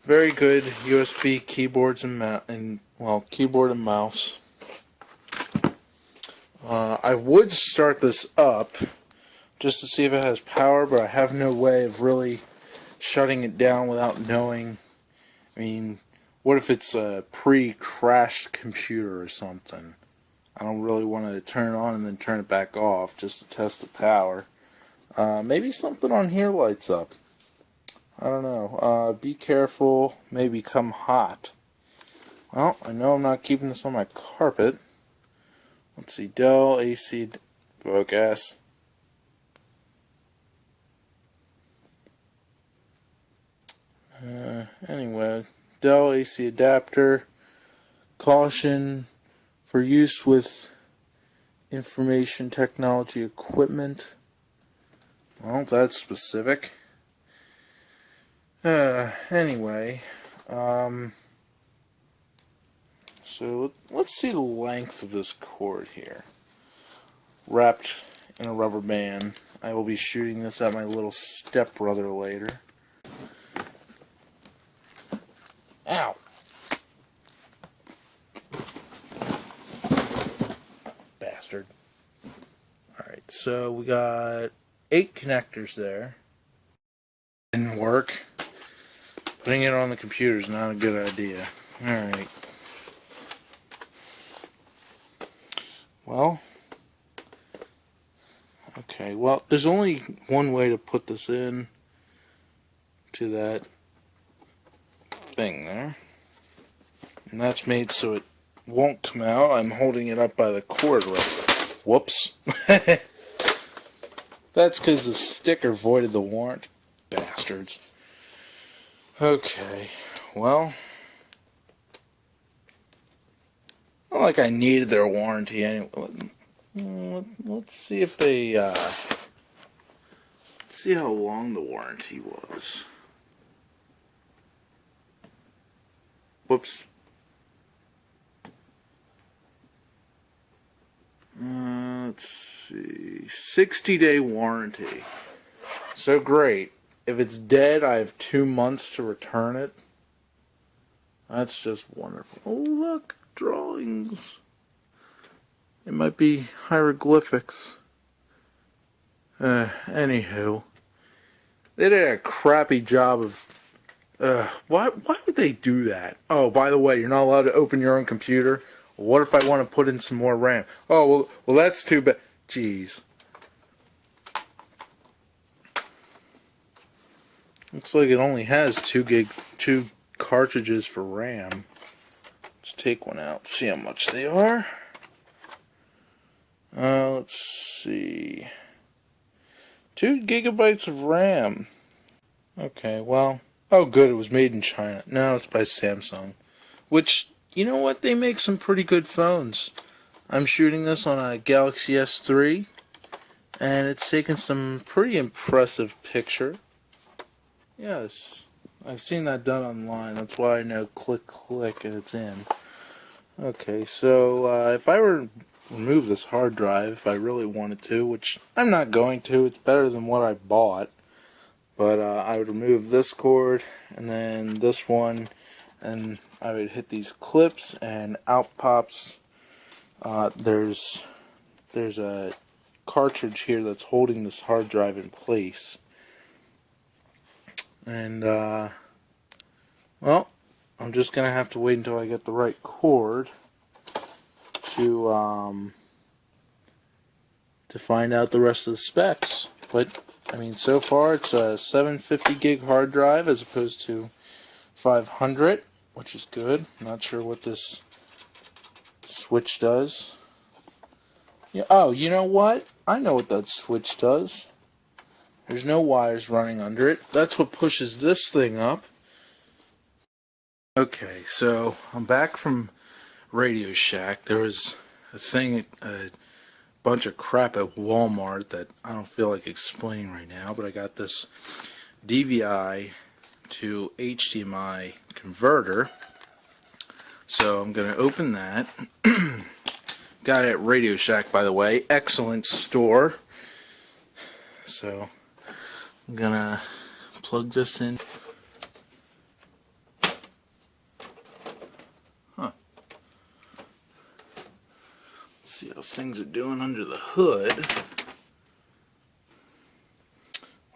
Very good USB keyboards and keyboard and mouse. I would start this up just to see if it has power, but I have no way of really shutting it down without knowing. I mean, what if it's a pre-crashed computer or something? I don't really want to turn it on and then turn it back off just to test the power. Maybe something on here lights up. I don't know. Be careful, may become hot. Well, I know I'm not keeping this on my carpet. Let's see, Dell AC focus. Anyway, Dell AC adapter. Caution for use with information technology equipment. Well, that's specific. Anyway, so let's see the length of this cord here. Wrapped in a rubber band. I will be shooting this at my little stepbrother later. Ow! Bastard. Alright. so we got 8 connectors there. Didn't work. Putting it on the computer is not a good idea. Alright. Well, okay, well, there's only one way to put this in to that thing there. And that's made so it won't come out. I'm holding it up by the cord right. Whoops. That's because the sticker voided the warrant. Bastards. Okay, well, not like I needed their warranty anyway. Let's see if they, let's see how long the warranty was. Whoops. Let's see, 60-day warranty. So great. If it's dead, I have 2 months to return it. That's just wonderful. Oh, look, drawings. It might be hieroglyphics. Anywho. They did a crappy job of... why would they do that? Oh, by the way, you're not allowed to open your own computer. What if I want to put in some more RAM? Oh, well, that's too bad. Jeez. Looks like it only has 2 cartridges for RAM. Let's take one out, see how much they are. Let's see. 2 gigabytes of RAM. Okay, well, oh good, it was made in China. No, it's by Samsung. Which, you know what, they make some pretty good phones. I'm shooting this on a Galaxy S3, and it's taken some pretty impressive picture. Yes, I've seen that done online. That's why I know click, click, and it's in. Okay, so if I were to remove this hard drive, if I really wanted to, which I'm not going to, it's better than what I bought. But I would remove this cord, and then this one, and I would hit these clips, and out pops. There's a cartridge here that's holding this hard drive in place. And, well, I'm just going to have to wait until I get the right cord to find out the rest of the specs. But, I mean, so far it's a 750 gig hard drive as opposed to 500, which is good. Not sure what this switch does. Yeah, oh, you know what? I know what that switch does. There's no wires running under it. That's what pushes this thing up. Okay, so I'm back from Radio Shack. There was a bunch of crap at Walmart that I don't feel like explaining right now, but I got this DVI to HDMI converter. So I'm going to open that. Got it at Radio Shack, by the way. Excellent store. So I'm gonna plug this in. Huh. Let's see how things are doing under the hood.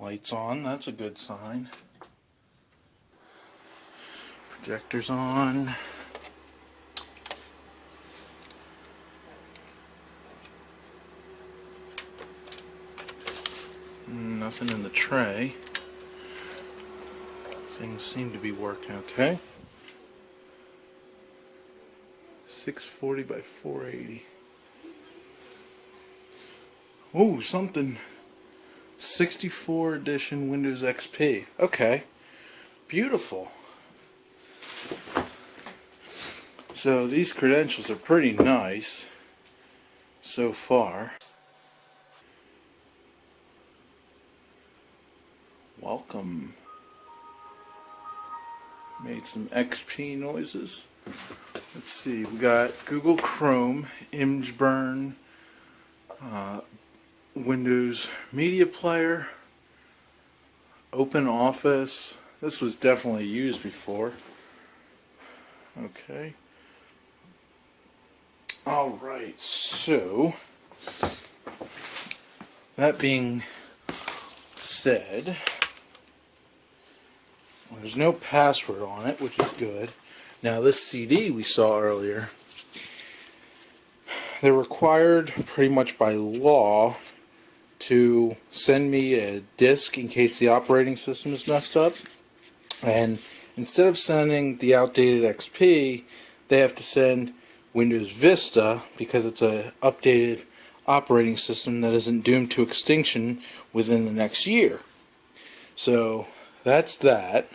Lights on, that's a good sign. Projector's on. Nothing in the tray. Things seem to be working okay. 640 by 480. Oh, something. 64 edition Windows XP. Okay. Beautiful. So these credentials are pretty nice so far. Welcome. Made some XP noises. Let's see, we got Google Chrome, ImageBurn, Windows Media Player, OpenOffice. This was definitely used before. Okay. Alright, so that being said, there's no password on it, which is good. Now this CD we saw earlier, they're required pretty much by law to send me a disk in case the operating system is messed up. And instead of sending the outdated XP, they have to send Windows Vista because it's an updated operating system that isn't doomed to extinction within the next year. So that's that.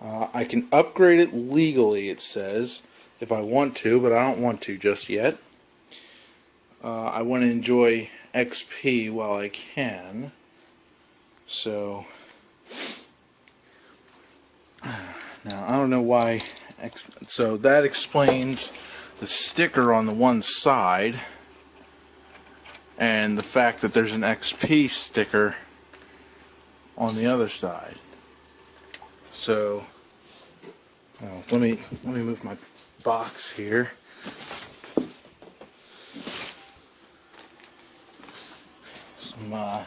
I can upgrade it legally, it says, if I want to, but I don't want to just yet. I want to enjoy XP while I can. So, now I don't know why. So that explains the sticker on the one side and the fact that there's an XP sticker on the other side. So, let me move my box here. Some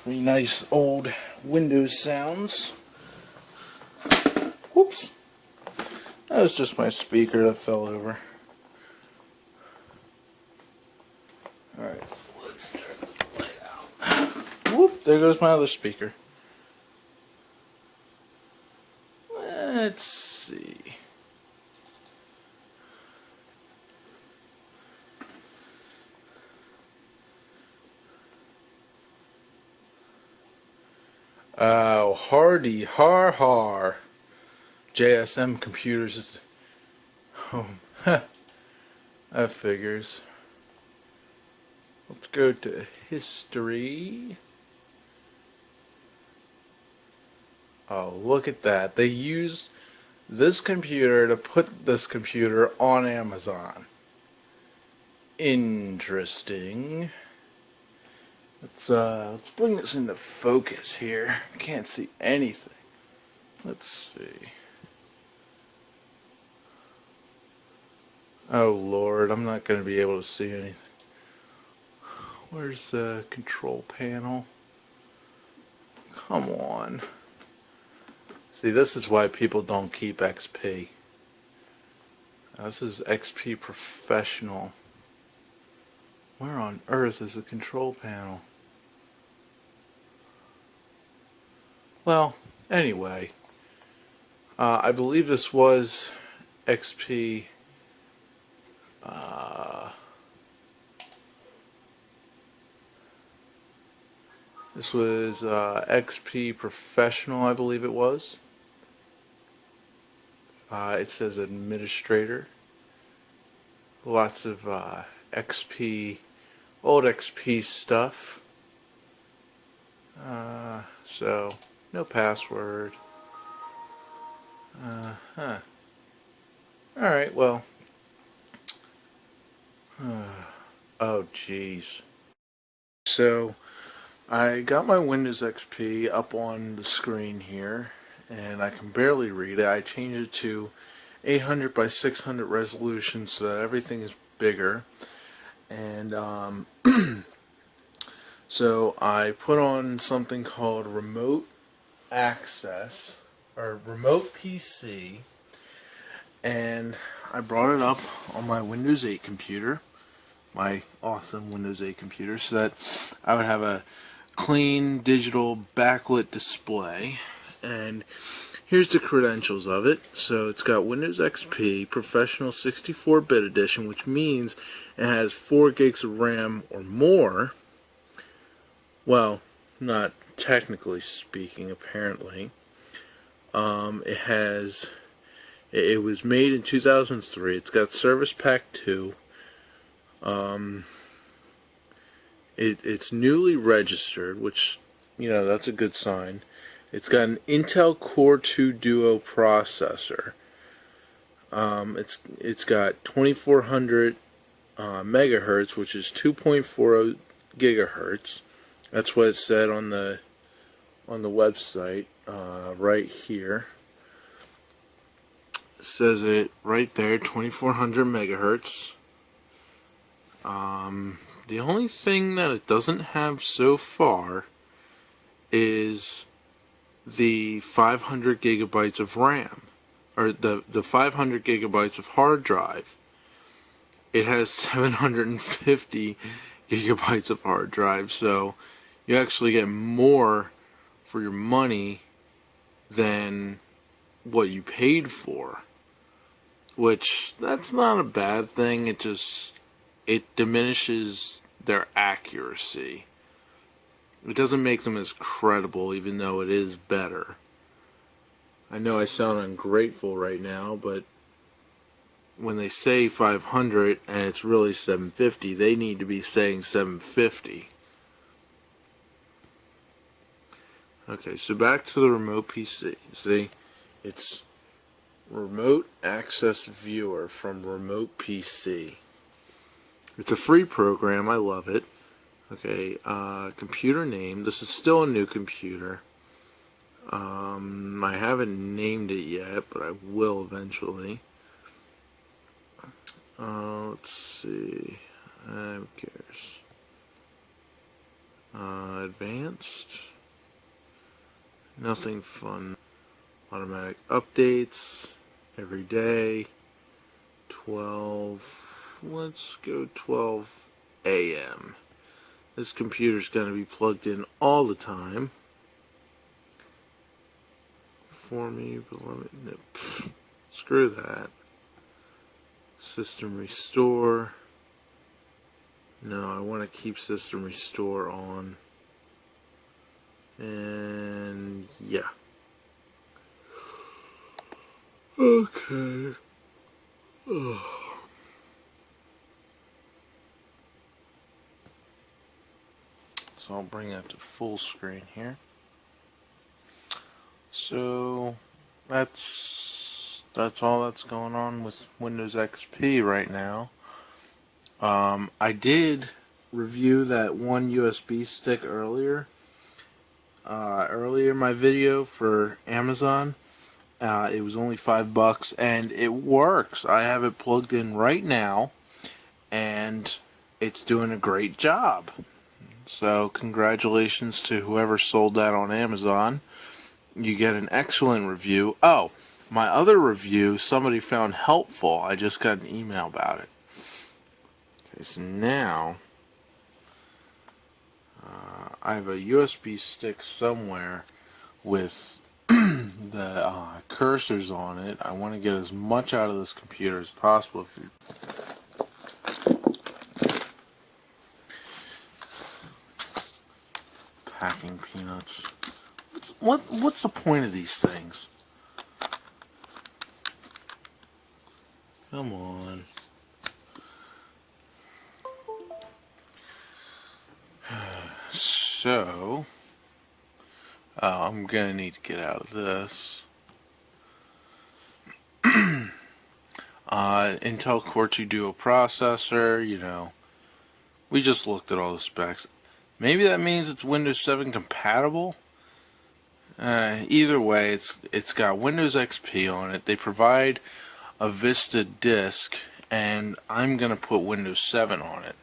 pretty nice old Windows sounds. Whoops! That was just my speaker that fell over. Alright, so let's turn the light out. Whoop! There goes my other speaker. Let's see. Oh, hardy har har. JSM Computers is home. That figures. Let's go to history. Oh, look at that. They used this computer to put this computer on Amazon. Interesting. Let's bring this into focus here. Can't see anything. Let's see. Oh Lord, I'm not going to be able to see anything. Where's the control panel? Come on. See, this is why people don't keep XP. Now, this is XP Professional. Where on earth is the control panel? Well, anyway, I believe this was XP. This was XP Professional, I believe it was. It says Administrator. Lots of XP, old XP stuff. So, no password. Alright, well. Oh, jeez. So, I got my Windows XP up on the screen here, and I can barely read it. I changed it to 800 by 600 resolution so that everything is bigger. And, so I put on something called Remote Access, or Remote PC, and I brought it up on my Windows 8 computer, my awesome Windows 8 computer, so that I would have a clean digital backlit display. And here's the credentials of it. So it's got Windows XP Professional 64-bit edition, which means it has 4 gigs of RAM or more. Well, not technically speaking, apparently. It was made in 2003. It's got Service Pack 2. It's newly registered, which, you know, that's a good sign. It's got an Intel Core 2 Duo processor. It's got 2400 megahertz, which is 2.40 gigahertz. That's what it said on the website right here. It says it right there, 2400 megahertz. The only thing that it doesn't have so far is the 500 gigabytes of RAM, or the 500 gigabytes of hard drive. It has 750 gigabytes of hard drive, so you actually get more for your money than what you paid for, which that's not a bad thing. It diminishes their accuracy. It doesn't make them as credible, even though it is better. I know I sound ungrateful right now, but when they say 500 and it's really 750, they need to be saying 750. Okay, so back to the remote PC. See, it's Remote Access Viewer from Remote PC. It's a free program. I love it. Okay, computer name. This is still a new computer. I haven't named it yet, but I will eventually. Let's see. Who cares? Advanced. Nothing fun. Automatic updates. Every day. 12. Let's go 12 a.m. This computer's going to be plugged in all the time. For me, beloved. No, screw that. System restore. No, I want to keep system restore on. And yeah. Okay. Ugh. So I'll bring that to full screen here. So that's all that's going on with Windows XP right now. I did review that one USB stick earlier in my video for Amazon. It was only $5 and it works. I have it plugged in right now and it's doing a great job. So congratulations to whoever sold that on Amazon. You get an excellent review. Oh, my other review somebody found helpful. I just got an email about it. Okay, so now I have a USB stick somewhere with the cursors on it. I want to get as much out of this computer as possible. Packing peanuts. What's the point of these things? Come on. So, I'm gonna need to get out of this. Intel Core 2 Duo processor, you know. We just looked at all the specs. Maybe that means it's Windows 7 compatible? Either way, it's got Windows XP on it. They provide a Vista disk, and I'm gonna put Windows 7 on it.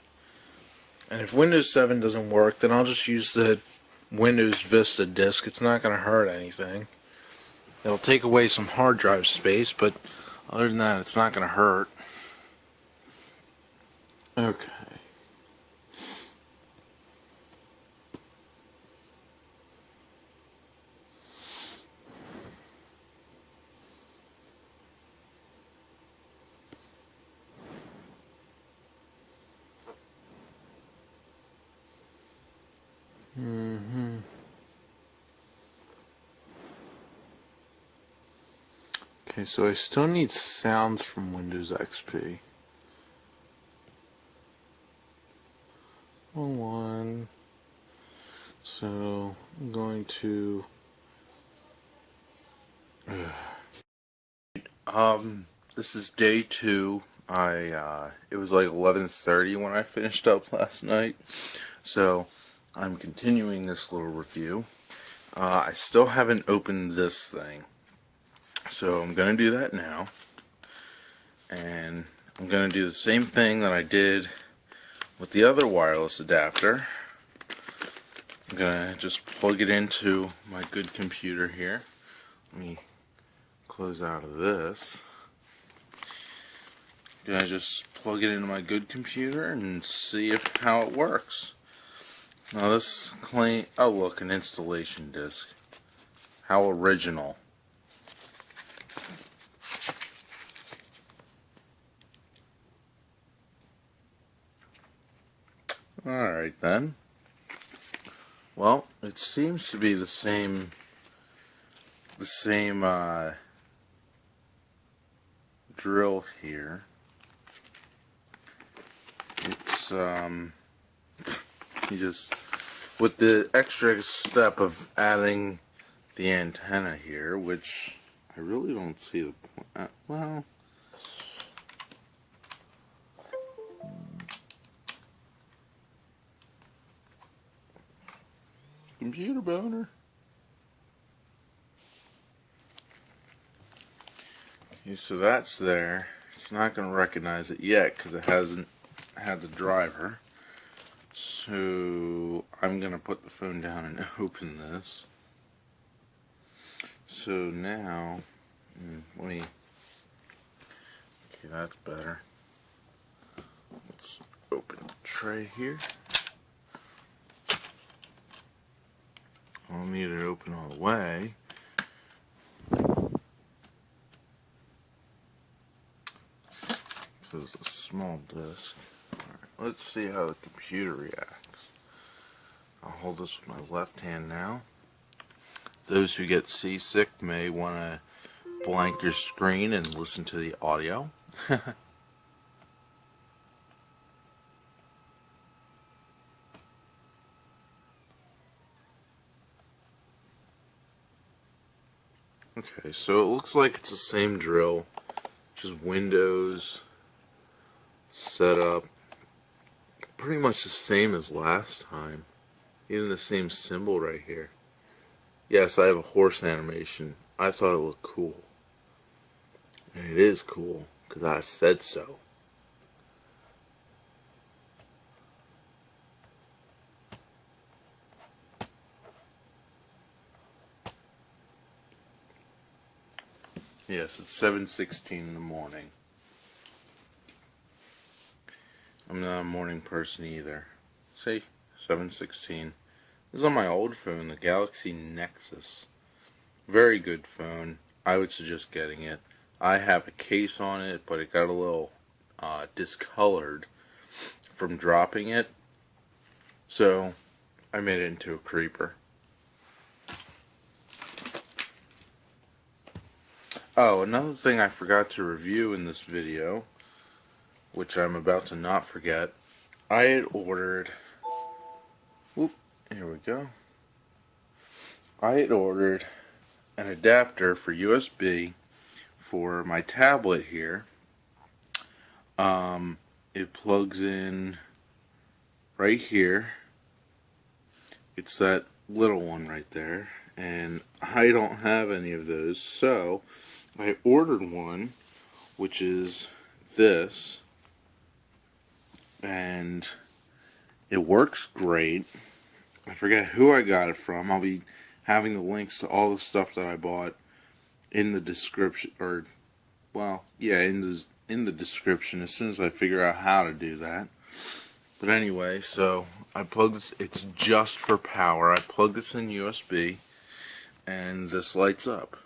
And if Windows 7 doesn't work, then I'll just use the Windows Vista disk. It's not gonna hurt anything. It'll take away some hard drive space, but other than that, it's not gonna hurt. Okay. Okay, so I still need sounds from Windows XP. One. So I'm going to this is day 2. It was like 11:30 when I finished up last night. So I'm continuing this little review. I still haven't opened this thing. So I'm going to do that now. And I'm going to do the same thing that I did with the other wireless adapter, I'm gonna just plug it into my good computer here. Let me close out of this. Gonna just plug it into my good computer and see how it works. Now this claim, oh look, an installation disc. How original. Alright then. Well, it seems to be the same drill here. It's you just, with the extra step of adding the antenna here, which I really don't see the point. Well, computer boner. Okay, so that's there. It's not going to recognize it yet because it hasn't had the driver. So I'm going to put the phone down and open this. So now, let me, okay, that's better. Let's open the tray here. I'll need it open all the way. Because it's a small disc. Alright, let's see how the computer reacts. I'll hold this with my left hand now. Those who get seasick may want to blank your screen and listen to the audio. Okay, so it looks like it's the same drill, just Windows setup, pretty much the same as last time, even the same symbol right here. Yes, I have a horse animation. I thought it looked cool, and it is cool because I said so. Yes, it's 7:16 in the morning. I'm not a morning person either. See, 7:16. This is on my old phone, the Galaxy Nexus. Very good phone. I would suggest getting it. I have a case on it, but it got a little discolored from dropping it. So, I made it into a creeper. Oh, another thing I forgot to review in this video, which I'm about to not forget, I had ordered, whoop, here we go. I had ordered an adapter for USB for my tablet here. It plugs in right here. It's that little one right there, and I don't have any of those, so I ordered one, which is this, and it works great. I forget who I got it from. I'll be having the links to all the stuff that I bought in the description, or, well, yeah, in the description as soon as I figure out how to do that. But anyway, so I plug this, it's just for power. I plug this in USB, and this lights up.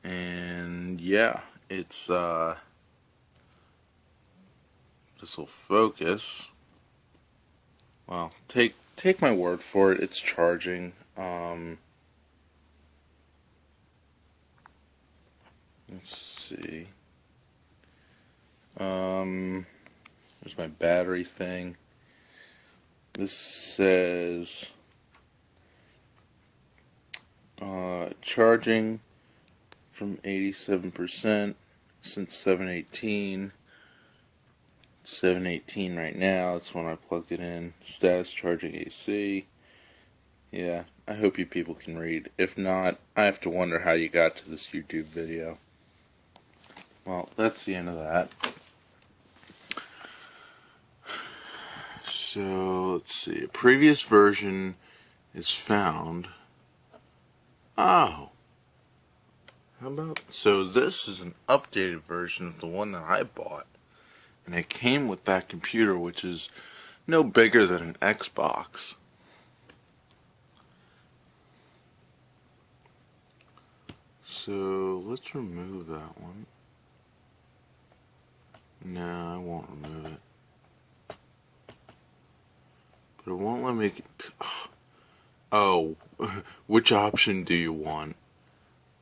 And yeah, it's this will focus. Well, take my word for it, it's charging. Let's see. There's my battery thing. This says charging from 87% since 7/18. 7/18 right now. That's when I plugged it in. Status charging AC. Yeah, I hope you people can read. If not, I have to wonder how you got to this YouTube video. Well, that's the end of that. So, let's see. A previous version is found. Oh. How about... So, this is an updated version of the one that I bought. And it came with that computer, which is no bigger than an Xbox. So, let's remove that one. No, I won't remove it. But it won't let me... Oh, which option do you want?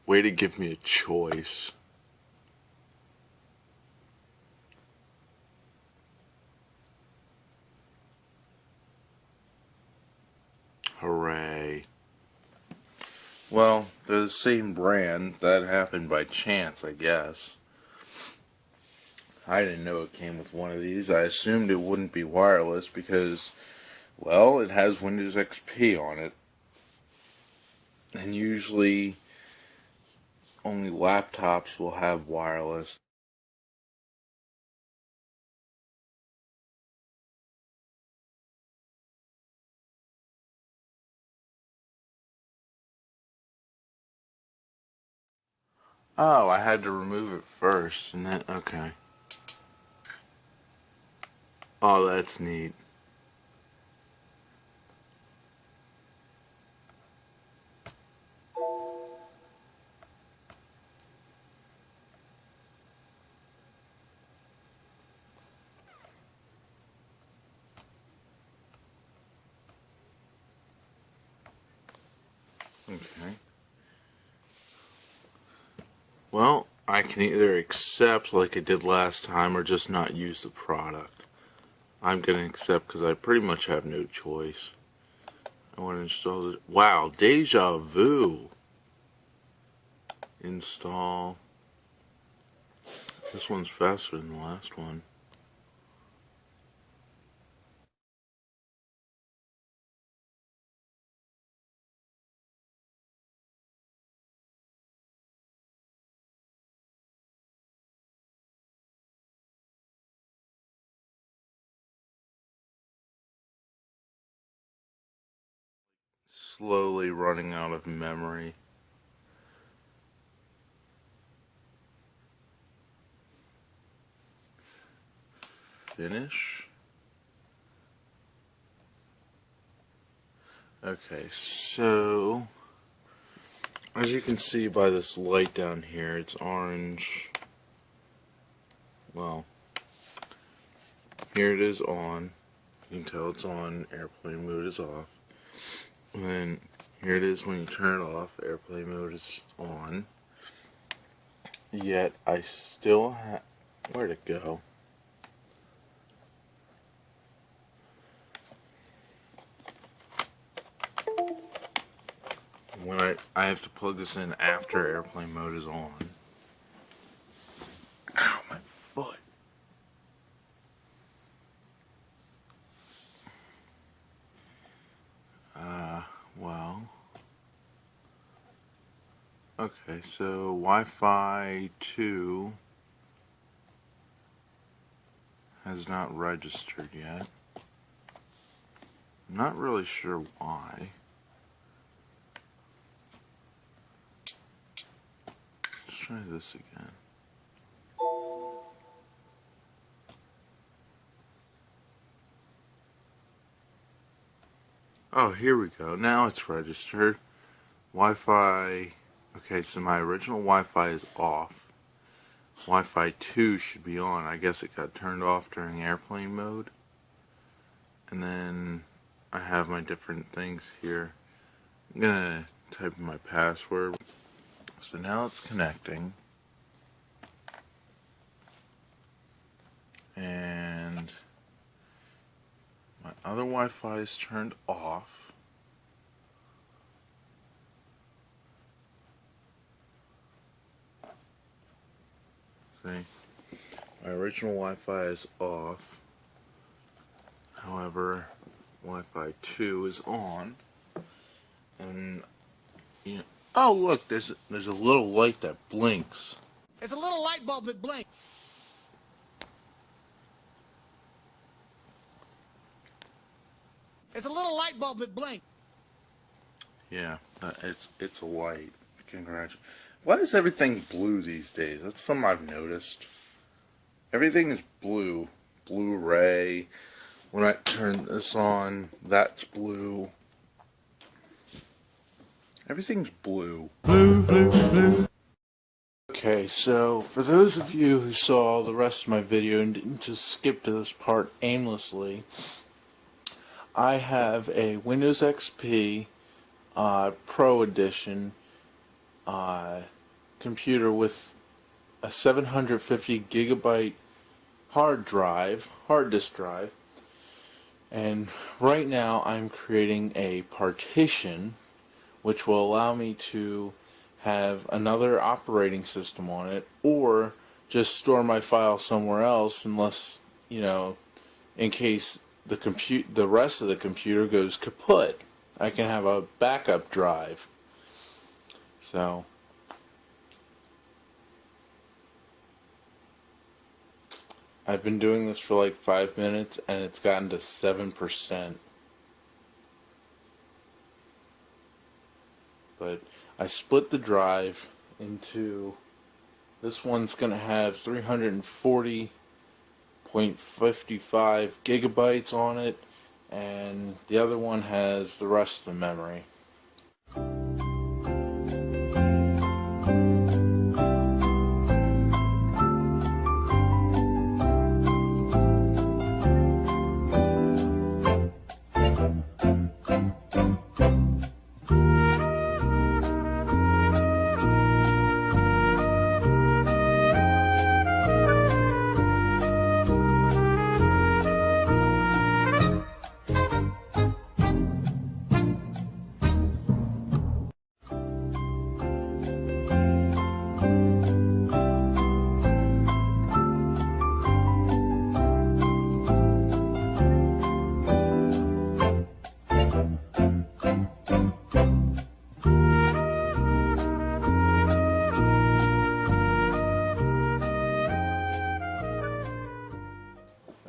Way to give me a choice. Hooray. Well, they're the same brand. That happened by chance, I guess. I didn't know it came with one of these. I assumed it wouldn't be wireless because, well, it has Windows XP on it. And usually, only laptops will have wireless. Oh, I had to remove it first, and then, okay. Oh, that's neat. Okay. Well, I can either accept like I did last time or just not use the product. I'm going to accept because I pretty much have no choice. I want to install it. Wow, Deja Vu. Install. This one's faster than the last one. Slowly running out of memory. Finish. Okay, so as you can see by this light down here, it's orange. Well, here it is on. You can tell it's on. Airplane mode is off. And then here it is when you turn it off. Airplane mode is on. Yet I still have... Where'd it go? When I have to plug this in after airplane mode is on. Ow, my foot. Well. Okay, so Wi-Fi 2 has not registered yet. I'm not really sure why. Let's try this again. Oh, here we go. Now it's registered. Wi-Fi. Okay, so my original Wi-Fi is off. Wi-Fi 2 should be on. I guess it got turned off during airplane mode. And then I have my different things here. I'm gonna type in my password. So now it's connecting. And my other Wi-Fi is turned off. See? My original Wi-Fi is off. However, Wi-Fi 2 is on. And you know, oh look, there's a little light that blinks. It's a little light bulb that blinks. It's a little light bulb that blinks. Yeah, it's a light. Congratulations. Why is everything blue these days? That's something I've noticed. Everything is blue. Blu-ray. When I turn this on, that's blue. Everything's blue. Blue, blue, blue. Okay, so for those of you who saw the rest of my video and didn't just skip to this part aimlessly, I have a Windows XP Pro Edition computer with a 750 gigabyte hard disk drive, and right now I'm creating a partition which will allow me to have another operating system on it, or just store my file somewhere else, unless, you know, in case the rest of the computer goes kaput, I can have a backup drive. So I've been doing this for like 5 minutes and it's gotten to 7%. But I split the drive into, this one's going to have 340.55 gigabytes on it, and the other one has the rest of the memory.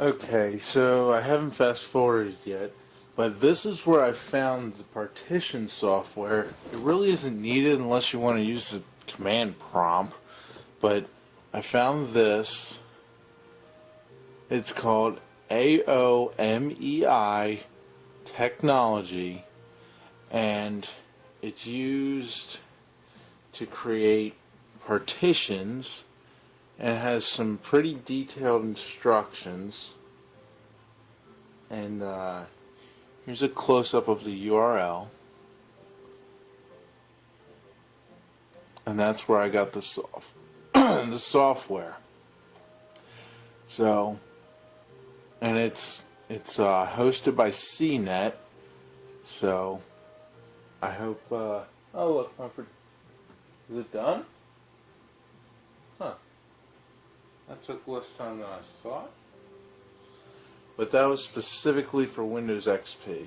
Okay, so I haven't fast forwarded yet, but this is where I found the partition software. It really isn't needed unless you want to use the command prompt, but I found this. It's called AOMEI Technology, and it's used to create partitions, and it has some pretty detailed instructions. And here's a close-up of the URL, and that's where I got the software. So, and it's hosted by CNET. So I hope. Oh look, is it done? Huh. That took less time than I thought. But that was specifically for Windows XP.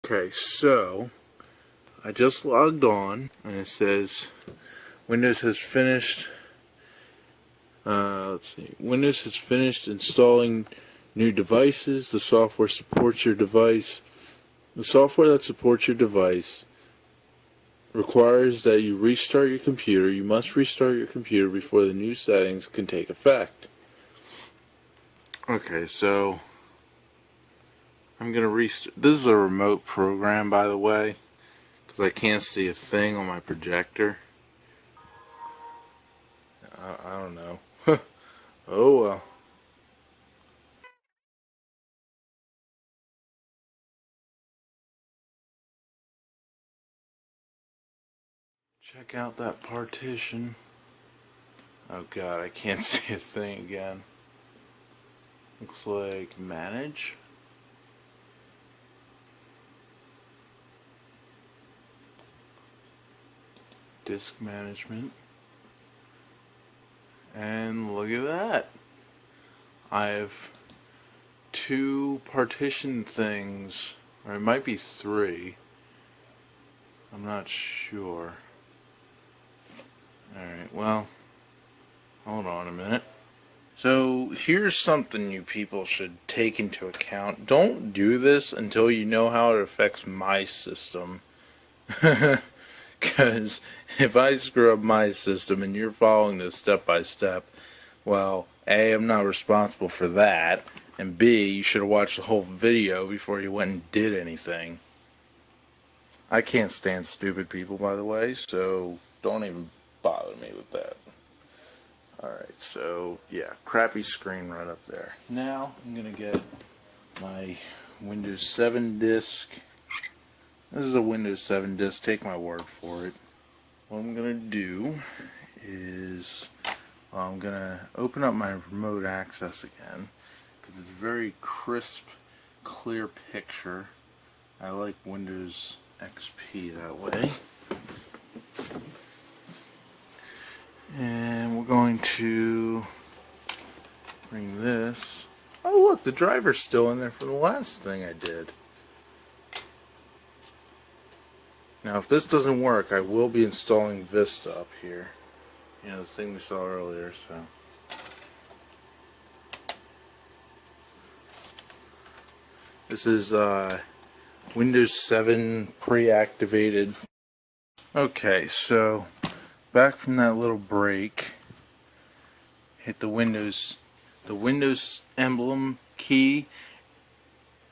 Okay, so I just logged on, and it says Windows has finished. Let's see. Windows has finished installing new devices. The software supports your device. The software that supports your device requires that you restart your computer. You must restart your computer before the new settings can take effect. Okay, so I'm gonna restart. This is a remote program, by the way, because I can't see a thing on my projector. I don't know. Oh well. Check out that partition. Oh god, I can't see a thing again. Looks like manage. Disk management. And look at that. I have 2 partition things, or it might be 3. I'm not sure. Alright, well, hold on a minute. So here's something you people should take into account. Don't do this until you know how it affects my system. Because if I screw up my system and you're following this step by step, well, A, I'm not responsible for that, and B, you should have watched the whole video before you went and did anything. I can't stand stupid people, by the way, so don't even bother me with that. Alright, so yeah, crappy screen right up there. Now I'm gonna get my Windows 7 disk. This is a Windows 7 disk, take my word for it. What I'm gonna do is I'm gonna open up my remote access again because it's a very crisp, clear picture. I like Windows XP that way. And we're going to bring this. Oh look, the driver's still in there from the last thing I did. Now if this doesn't work, I will be installing Vista up here. You know, the thing we saw earlier, so. This is Windows 7 pre-activated. Okay, so back from that little break, hit the Windows emblem key,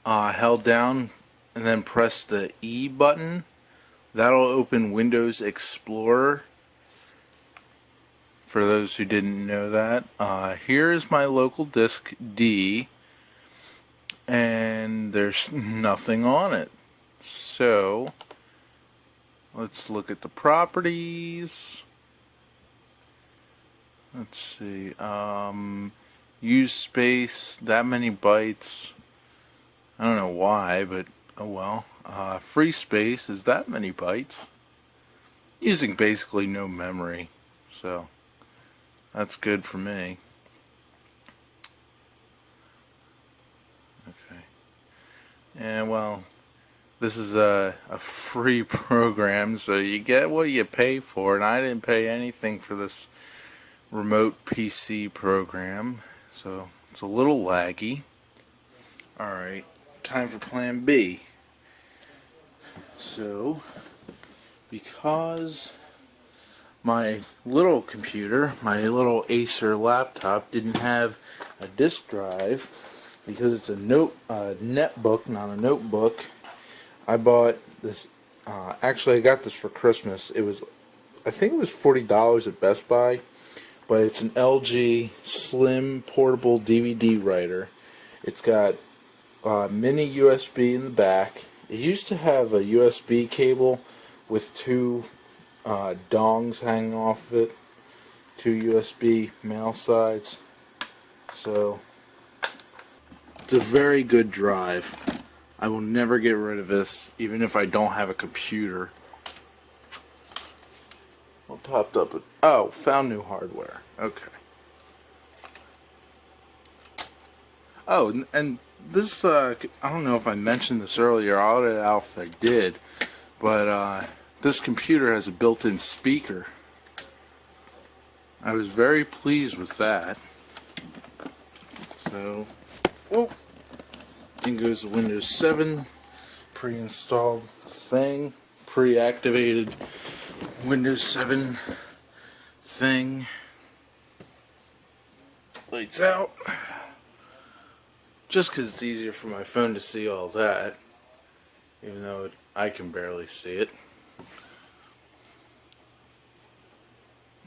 held down, and then press the E button. That'll open Windows Explorer. For those who didn't know that, here is my local disk D, and there's nothing on it. So let's look at the properties. Let's see, use space, that many bytes. I don't know why, but oh well. Free space is that many bytes. Using basically no memory, so that's good for me. Okay. And well, this is a free program, so you get what you pay for, and I didn't pay anything for this remote PC program, so it's a little laggy. Alright, time for plan B. So, because my little computer, my little Acer laptop, didn't have a disk drive, because it's a netbook, not a notebook, I bought this, actually I got this for Christmas. I think it was $40 at Best Buy, but it's an LG Slim portable DVD writer. It's got mini USB in the back. It used to have a USB cable with 2 dongs hanging off of it, 2 USB male sides. So it's a very good drive. I will never get rid of this, even if I don't have a computer. What popped up? Oh, found new hardware. Okay. Oh, and this, I don't know if I mentioned this earlier, I'll let it out if I did, but this computer has a built-in speaker. I was very pleased with that. So, oh, in goes the Windows 7 pre-installed thing, pre-activated Windows 7 thing. Lights out. Just because it's easier for my phone to see all that, even though I can barely see it.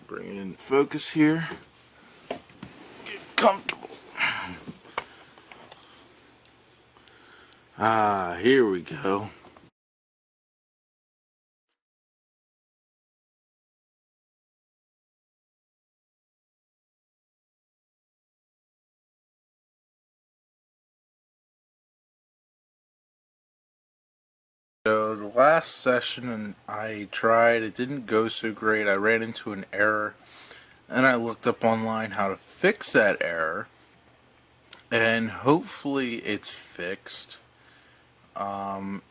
Bring it into focus here. Get comfortable. Ah, here we go. So the last session I tried, it didn't go so great. I ran into an error and I looked up online how to fix that error, and hopefully it's fixed.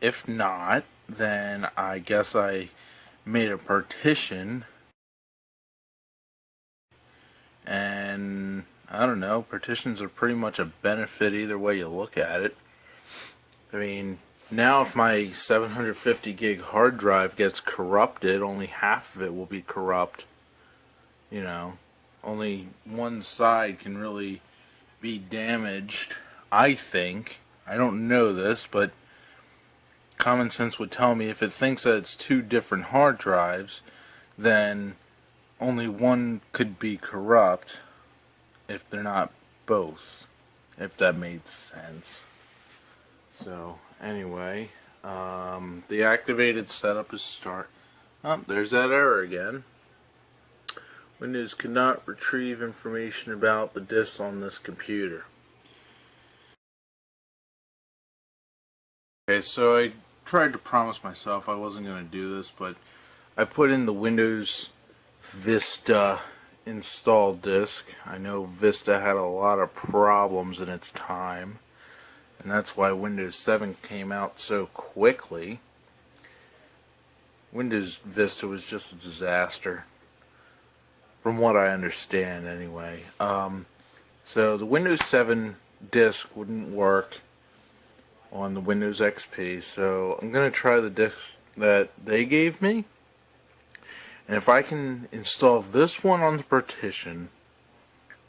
If not, then I guess I made a partition, and I don't know, partitions are pretty much a benefit either way you look at it. I mean, now if my 750 gig hard drive gets corrupted, only half of it will be corrupt. You know, only one side can really be damaged, I think. I don't know this, but common sense would tell me if it thinks that it's two different hard drives, then only one could be corrupt if they're not both, if that made sense. So, anyway, the activated setup is start. Oh, there's that error again. Windows could not retrieve information about the disks on this computer. Okay, so I tried to promise myself I wasn't going to do this, but I put in the Windows Vista install disk. I know Vista had a lot of problems in its time, and that's why Windows 7 came out so quickly. Windows Vista was just a disaster, from what I understand anyway. So the Windows 7 disk wouldn't work on the Windows XP, so I'm going to try the disk that they gave me, and if I can install this one on the partition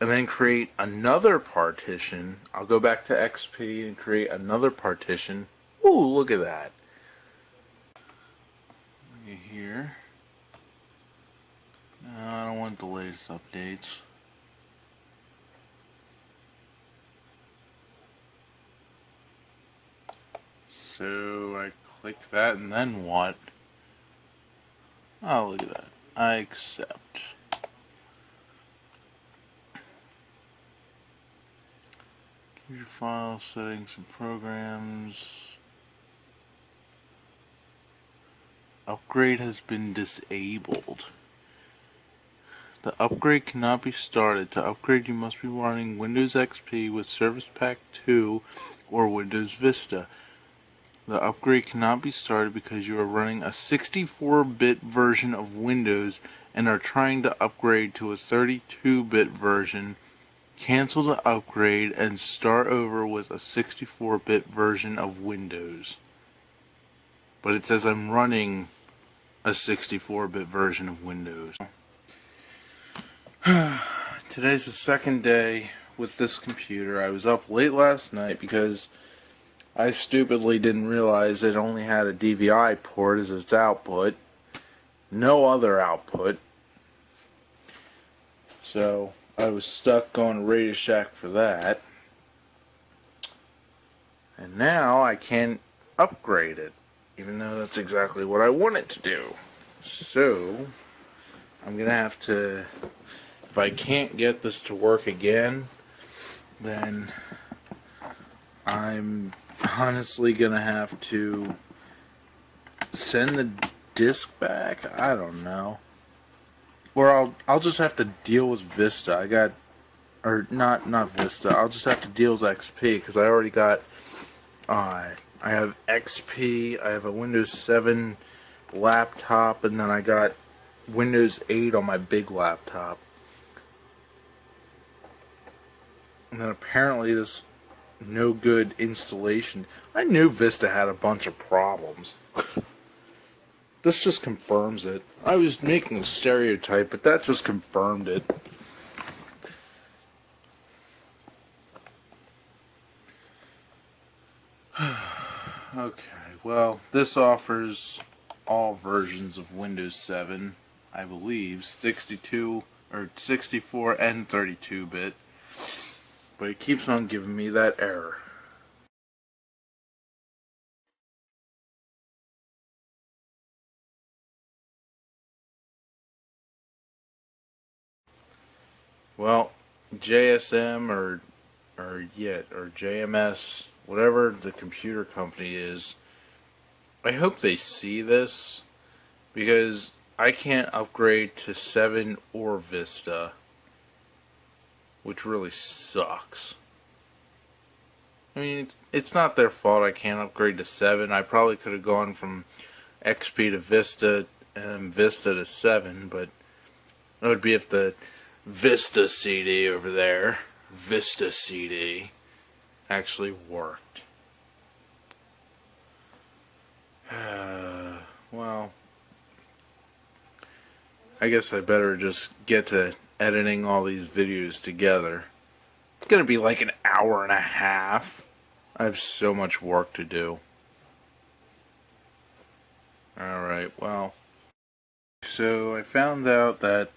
and then create another partition, I'll go back to XP and create another partition. Ooh, look at that. Look at here. No, I don't want the latest updates. So I click that, and then what? Oh, look at that. I accept. Computer file settings and programs. Upgrade has been disabled. The upgrade cannot be started. To upgrade, you must be running Windows XP with Service Pack 2 or Windows Vista. The upgrade cannot be started because you are running a 64-bit version of Windows and are trying to upgrade to a 32-bit version. Cancel the upgrade and start over with a 64-bit version of Windows. But it says I'm running a 64-bit version of Windows. Today's the second day with this computer. I was up late last night because I stupidly didn't realize it only had a DVI port as its output, no other output. So I was stuck going to Radio Shack for that. And now I can't upgrade it, even though that's exactly what I want it to do. So I'm going to have to, if I can't get this to work again, then I'm honestly gonna have to send the disc back. I don't know, or I'll just have to deal with Vista. Not Vista. I'll just have to deal with XP because I already got. I have XP. I have a Windows 7 laptop, and then I got Windows 8 on my big laptop. And then apparently this no good installation. I knew Vista had a bunch of problems. This just confirms it. I was making a stereotype, but that just confirmed it. Okay, well, this offers all versions of Windows 7, I believe, 62 or 64 and 32-bit. But it keeps on giving me that error. Well, JSM or JMS, whatever the computer company is, I hope they see this, because I can't upgrade to 7 or Vista. which really sucks. I mean, it's not their fault I can't upgrade to 7. I probably could have gone from XP to Vista and Vista to 7, but it would be if the Vista CD over there, Vista CD, actually worked. Well, I guess I better just get to editing all these videos together. It's gonna be like an hour and a half. I have so much work to do. Alright, well. So I found out that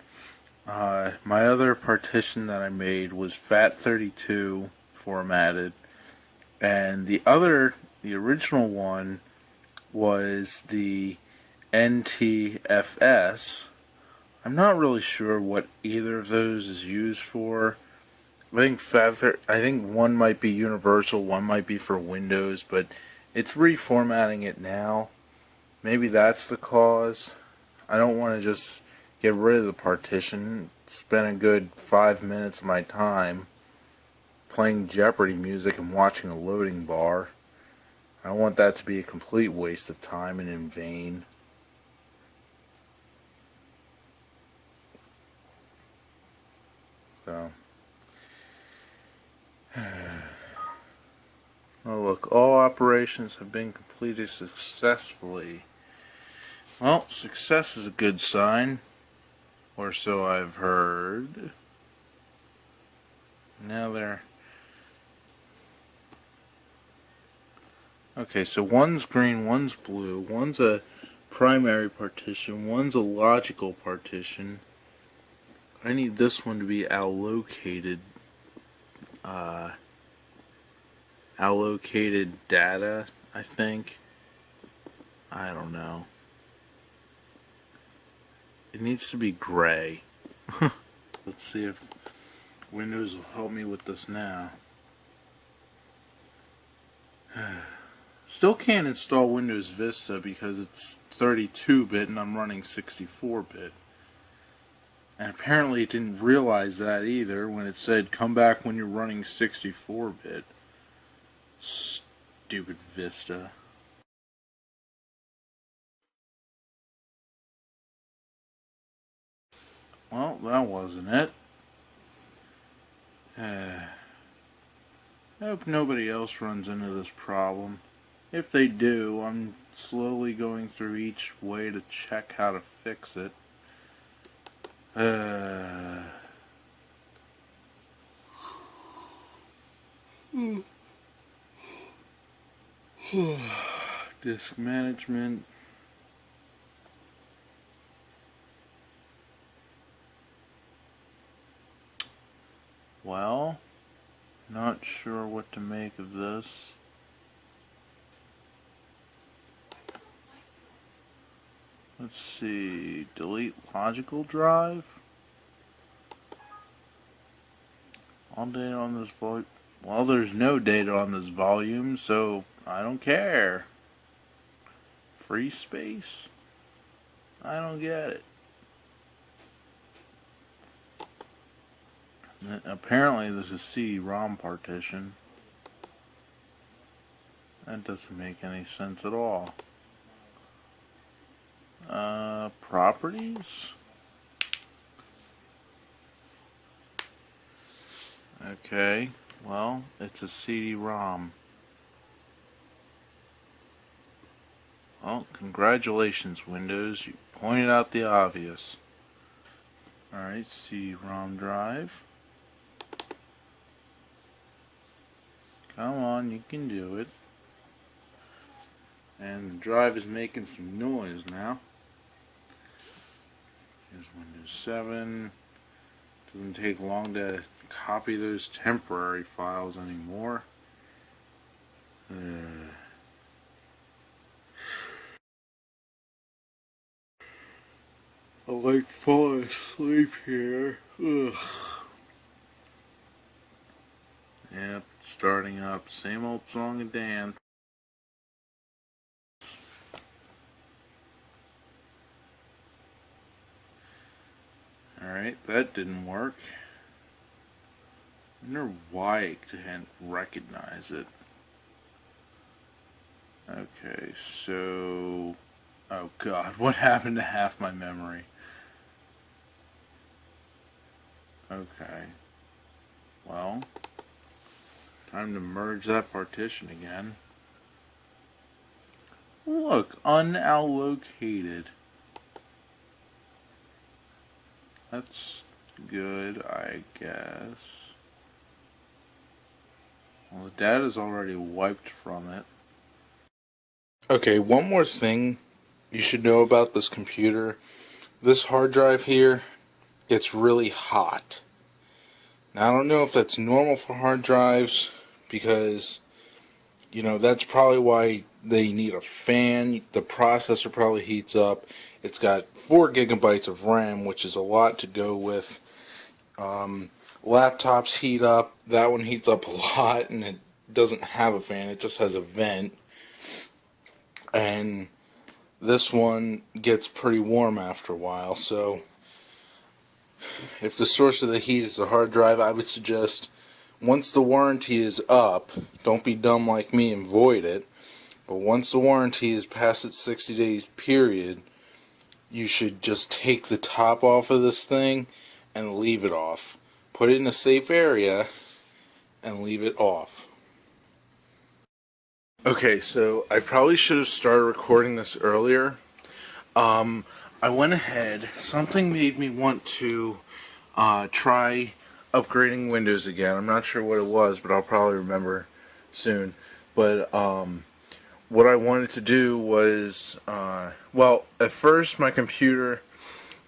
my other partition that I made was FAT32 formatted. And the original one was the NTFS. I'm not really sure what either of those is used for. I think one might be universal, one might be for Windows, but it's reformatting it now. Maybe that's the cause. I don't want to just get rid of the partition, spend a good 5 minutes of my time playing Jeopardy music and watching a loading bar. I don't want that to be a complete waste of time and in vain. So, oh look, all operations have been completed successfully. Well, success is a good sign, or so I've heard. Now they're... Okay, so one's green, one's blue, one's a primary partition, one's a logical partition. I need this one to be allocated data, I think. I don't know. It needs to be gray. Let's see if Windows will help me with this now. Still can't install Windows Vista because it's 32-bit and I'm running 64-bit. And apparently it didn't realize that either when it said come back when you're running 64-bit. Stupid Vista. Well, that wasn't it. I hope nobody else runs into this problem. If they do, I'm slowly going through each way to check how to fix it. Disk management. Well, not sure what to make of this. Let's see, delete logical drive. All data on this volume. Well, there's no data on this volume, so I don't care. Free space? I don't get it. Apparently this is CD-ROM partition. That doesn't make any sense at all. Properties? Okay, well, it's a CD-ROM. Well, congratulations, Windows. You pointed out the obvious. Alright, CD-ROM drive. Come on, you can do it. And the drive is making some noise now. Here's Windows 7. Doesn't take long to copy those temporary files anymore. I like falling asleep here. Ugh. Yep, starting up. Same old song and dance. Alright, that didn't work. wonder why I can't recognize it. Okay, so... Oh god, what happened to half my memory? Okay. Well, time to merge that partition again. Look, unallocated. That's good, I guess. Well, the data's already wiped from it. Okay, one more thing you should know about this computer. This hard drive here gets really hot. Now, I don't know if that's normal for hard drives, because, you know, that's probably why they need a fan. The processor probably heats up. It's got 4 gigabytes of RAM, which is a lot to go with. Laptops heat up. That one heats up a lot, and it doesn't have a fan. It just has a vent. And this one gets pretty warm after a while, so if the source of the heat is the hard drive, I would suggest once the warranty is up, don't be dumb like me and void it, but once the warranty is past its 60 days period, you should just take the top off of this thing and leave it off. Put it in a safe area and leave it off. Okay, so I probably should have started recording this earlier. I went ahead, something made me want to try upgrading Windows again. I'm not sure what it was, but I'll probably remember soon. But what I wanted to do was, well, at first my computer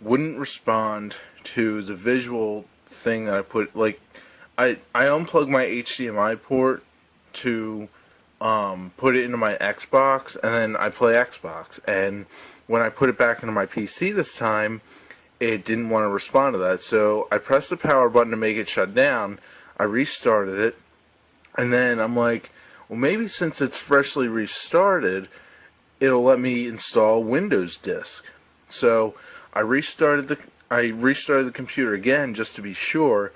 wouldn't respond to the visual thing that I put, like, I unplugged my HDMI port to put it into my Xbox, and then I play Xbox, and when I put it back into my PC this time, it didn't want to respond to that. So I pressed the power button to make it shut down. I restarted it, and then I'm like, well, maybe since it's freshly restarted, it'll let me install Windows Disk. So I restarted the computer again just to be sure,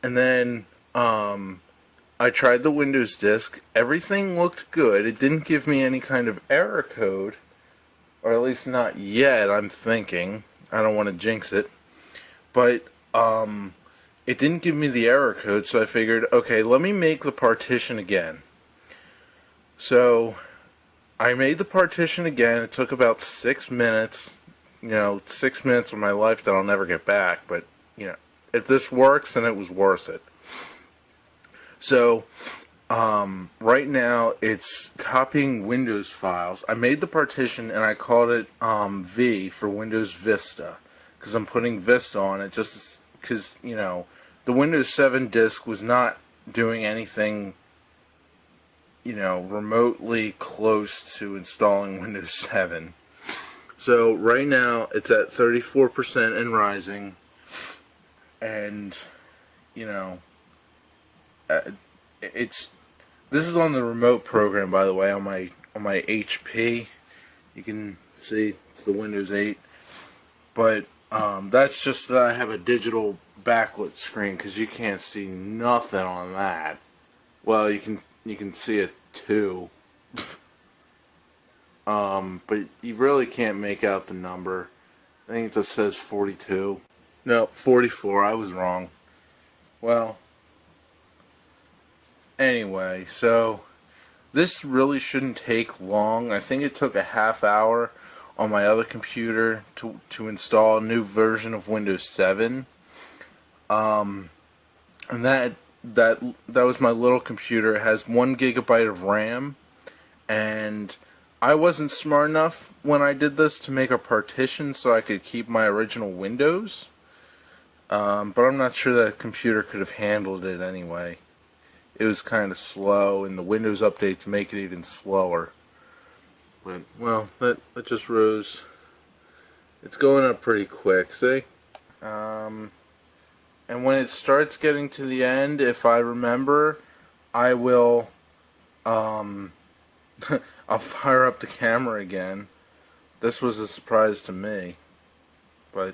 and then I tried the Windows Disk. Everything looked good. It didn't give me any kind of error code. Or at least not yet, I'm thinking. I don't want to jinx it. But, it didn't give me the error code, so I figured, okay, let me make the partition again. So, I made the partition again. It took about 6 minutes. You know, 6 minutes of my life that I'll never get back. But, you know, if this works, then it was worth it. So, right now it's copying Windows files. I made the partition and I called it V for Windows Vista, because I'm putting Vista on it just because, you know, the Windows 7 disk was not doing anything, you know, remotely close to installing Windows 7. So right now it's at 34% and rising, and, you know, this is on the remote program, by the way, on my HP. You can see it's the Windows 8, but that's just that I have a digital backlit screen, because you can't see nothing on that. Well, you can see it too, but you really can't make out the number. I think that says 42. No, 44. I was wrong. Well, anyway, so this really shouldn't take long. I think it took a half hour on my other computer to install a new version of Windows 7. And that was my little computer. It has 1 gigabyte of RAM, and I wasn't smart enough when I did this to make a partition so I could keep my original Windows. But I'm not sure that computer could have handled it anyway. It was kind of slow, and the Windows updates make it even slower. But, well, that just rose. It's going up pretty quick, see? And when it starts getting to the end, if I remember, I will, I'll fire up the camera again. This was a surprise to me. But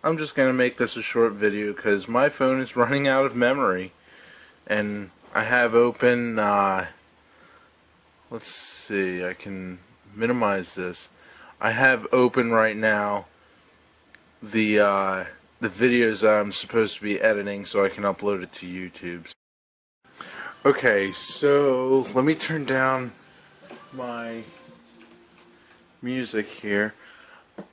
I'm just going to make this a short video because my phone is running out of memory. and I have open, let's see, I can minimize this. I have open right now the videos that I'm supposed to be editing so I can upload it to YouTube. Okay, so let me turn down my music here.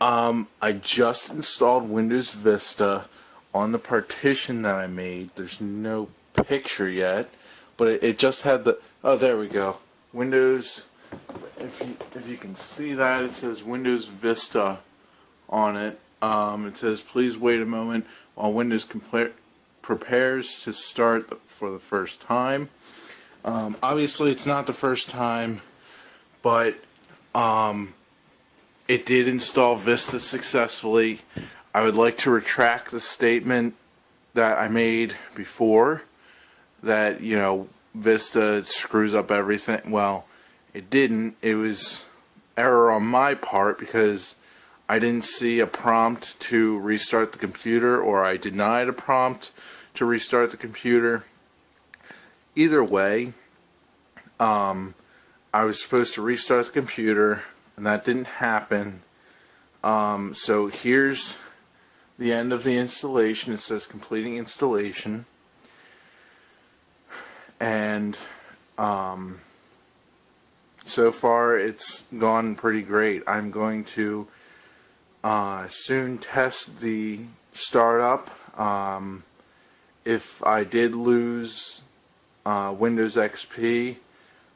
I just installed Windows Vista on the partition that I made. There's no picture yet, but it just had the, oh, there we go. Windows, if you can see that, it says Windows Vista on it. It says, please wait a moment while Windows prepares to start for the first time. Obviously, it's not the first time, but it did install Vista successfully. I would like to retract the statement that I made before, that, you know, Vista screws up everything. Well, it didn't. It was error on my part because I didn't see a prompt to restart the computer, or I denied a prompt to restart the computer. Either way, I was supposed to restart the computer, and that didn't happen. So here's the end of the installation. It says completing installation, and so far it's gone pretty great. I'm going to soon test the startup. If I did lose Windows XP,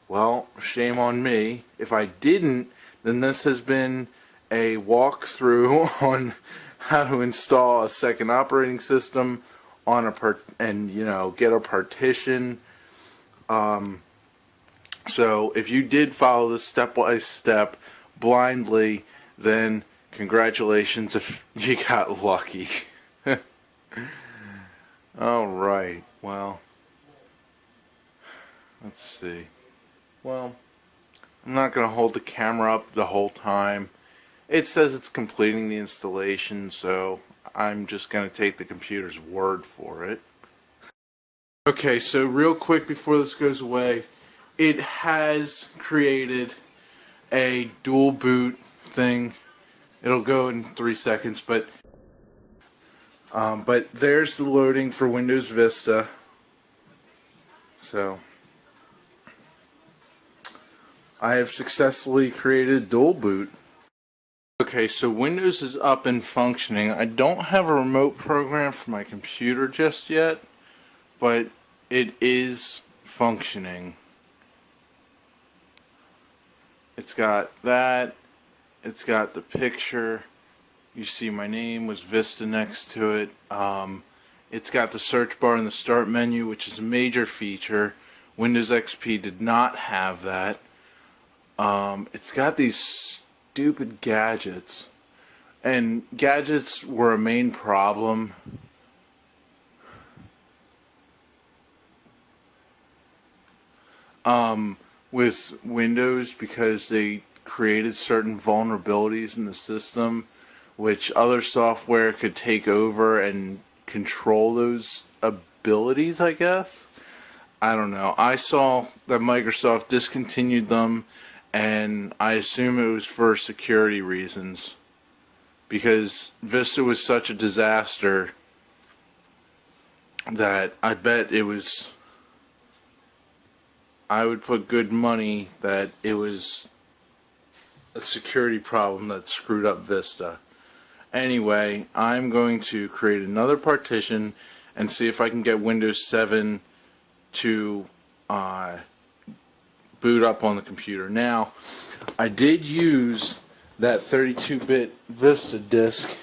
well, shame on me. If I didn't, then this has been a walkthrough on how to install a second operating system on a and, you know, get a partition. So if you did follow this step by step blindly, then congratulations if you got lucky. Alright, well, let's see. Well, I'm not going to hold the camera up the whole time. It says it's completing the installation, so I'm just going to take the computer's word for it. Okay, so real quick before this goes away, it has created a dual boot thing. It'll go in 3 seconds, but there's the loading for Windows Vista. So I have successfully created dual boot. Okay, so Windows is up and functioning. I don't have a remote program for my computer just yet, but it is functioning. It's got that. It's got the picture. You see my name with Vista next to it. It's got the search bar in the start menu, which is a major feature. Windows XP did not have that. It's got these stupid gadgets, and gadgets were a main problem. With Windows, because they created certain vulnerabilities in the system which other software could take over and control those abilities, I guess. I don't know. I saw that Microsoft discontinued them, and I assume it was for security reasons, because Vista was such a disaster that I bet it was, I would put good money that it was a security problem that screwed up Vista. Anyway, I'm going to create another partition and see if I can get Windows 7 to boot up on the computer. Now, I did use that 32-bit Vista disk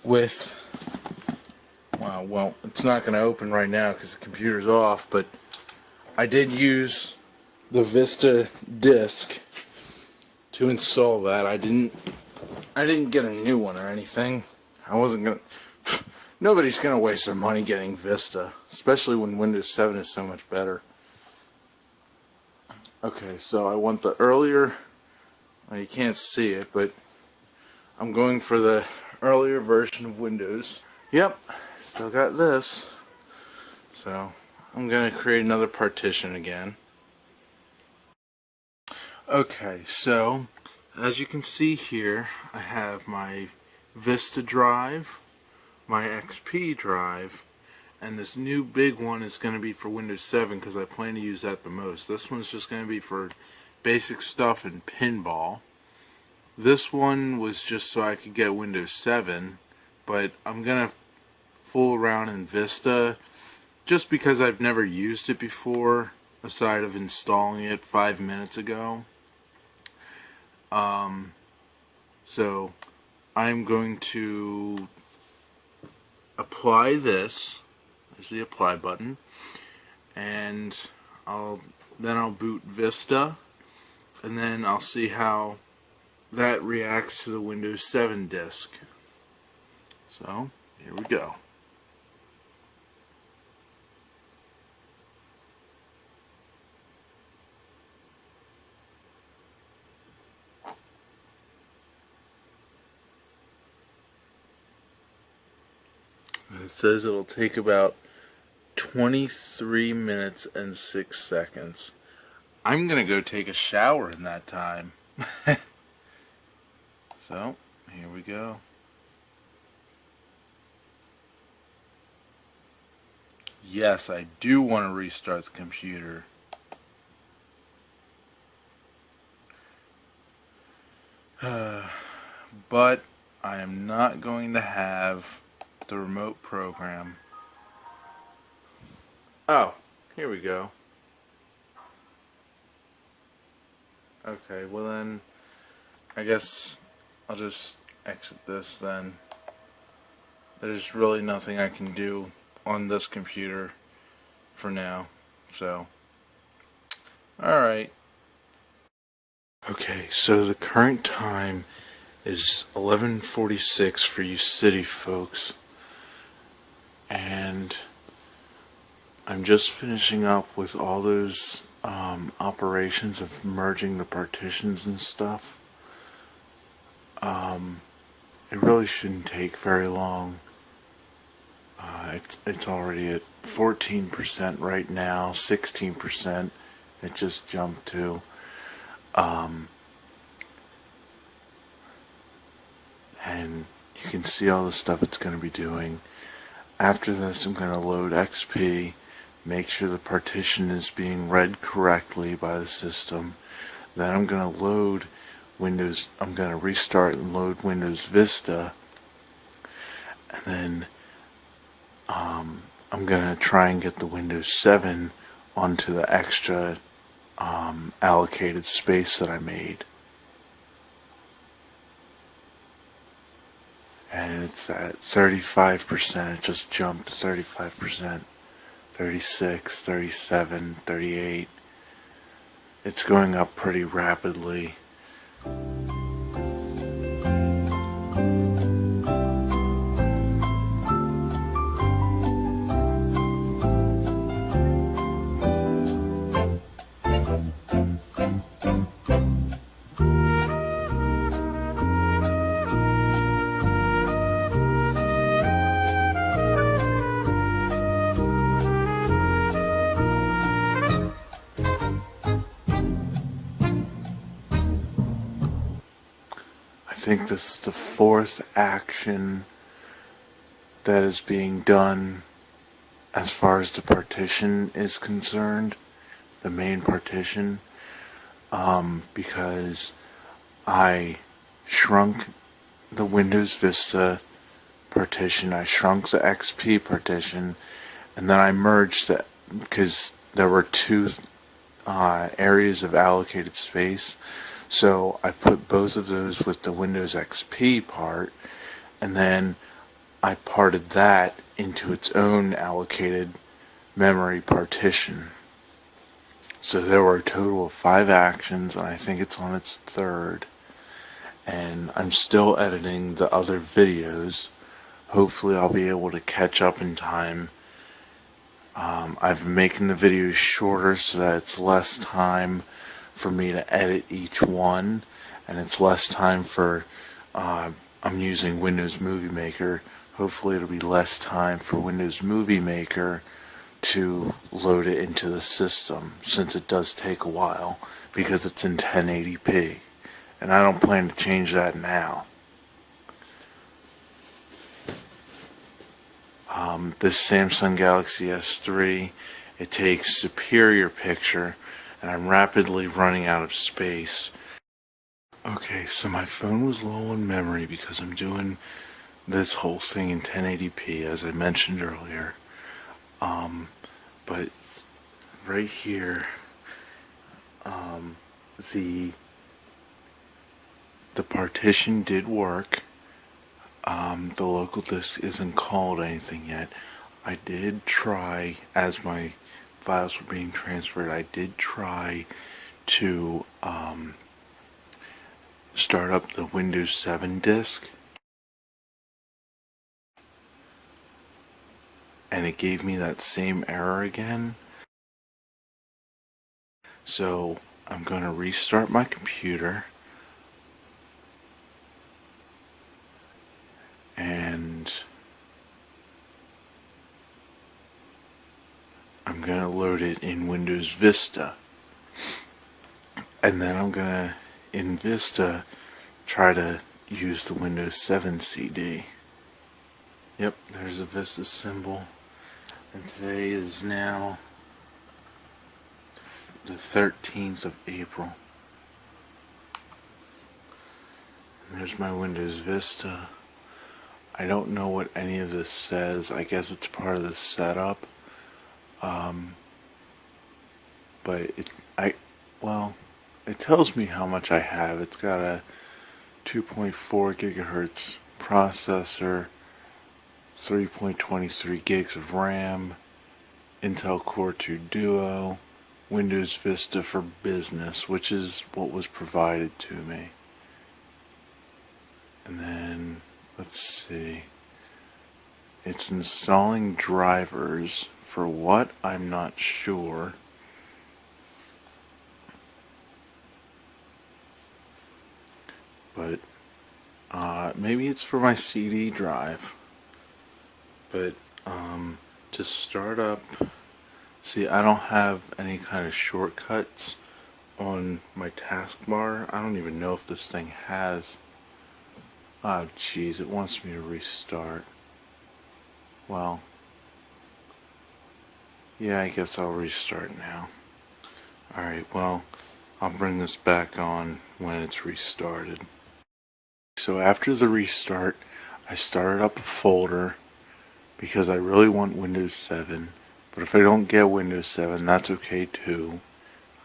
with, well, it's not going to open right now because the computer's off, but I did use the Vista disk to install that. I didn't get a new one or anything. I wasn't gonna. Nobody's gonna waste their money getting Vista, especially when Windows 7 is so much better. Okay, so I want the earlier. Well, you can't see it, but I'm going for the earlier version of Windows. Yep, still got this. So I'm going to create another partition again. Okay, so as you can see here, I have my Vista drive, my XP drive, and this new big one is going to be for Windows 7 because I plan to use that the most. This one's just going to be for basic stuff and pinball. This one was just so I could get Windows 7, but I'm going to fool around in Vista just because I've never used it before, aside of installing it 5 minutes ago. So I'm going to apply this. There's the apply button, and I'll boot Vista, and then I'll see how that reacts to the Windows 7 disk. So here we go. It says it'll take about 23 minutes and 6 seconds. I'm gonna go take a shower in that time. So, here we go. Yes, I do want to restart the computer. But I am not going to have the remote program. Oh, here we go. Okay, well then, I guess I'll just exit this then. There's really nothing I can do on this computer for now, so. Alright. Okay, so the current time is 11:46 for you city folks. And I'm just finishing up with all those operations of merging the partitions and stuff. It really shouldn't take very long. It's already at 14% right now, 16% it just jumped to. And you can see all the stuff it's going to be doing. After this, I'm going to load XP, make sure the partition is being read correctly by the system. Then I'm going to load Windows, I'm going to restart and load Windows Vista. And then I'm going to try and get the Windows 7 onto the extra allocated space that I made. And it's at 35%, it just jumped to 35%, 36, 37, 38. It's going up pretty rapidly. I think this is the fourth action that is being done as far as the partition is concerned, the main partition, because I shrunk the Windows Vista partition, I shrunk the XP partition, and then I merged it because there were two areas of allocated space. So I put both of those with the Windows XP part, and then I parted that into its own allocated memory partition. So there were a total of 5 actions, and I think it's on its third. And I'm still editing the other videos. Hopefully I'll be able to catch up in time. I've been making the videos shorter so that it's less time for me to edit each one, and it's less time for I'm using Windows Movie Maker. Hopefully it'll be less time for Windows Movie Maker to load it into the system, since it does take a while because it's in 1080p, and I don't plan to change that now. This Samsung Galaxy S3, it takes superior picture, and I'm rapidly running out of space. Okay, so my phone was low on memory because I'm doing this whole thing in 1080p, as I mentioned earlier. But right here, the partition did work. The local disk isn't called anything yet. I did try, as my files were being transferred, I did try to start up the Windows 7 disk, and it gave me that same error again. So I'm going to restart my computer, and I'm going to load it in Windows Vista, and then I'm going to, in Vista, try to use the Windows 7 CD. Yep, there's a Vista symbol, and today is now the 13th of April. And there's my Windows Vista. I don't know what any of this says. I guess it's part of the setup. But it tells me how much I have. It's got a 2.4 gigahertz processor, 3.23 gigs of RAM, Intel Core 2 Duo, Windows Vista for Business, which is what was provided to me. And then, let's see, it's installing drivers. For what? I'm not sure. But maybe it's for my CD drive. But to start up, see, I don't have any kind of shortcuts on my taskbar. I don't even know if this thing has. Oh jeez, it wants me to restart. Well, yeah, I guess I'll restart now. Alright, well, I'll bring this back on when it's restarted. So after the restart, I started up a folder because I really want Windows 7. But if I don't get Windows 7, that's okay too.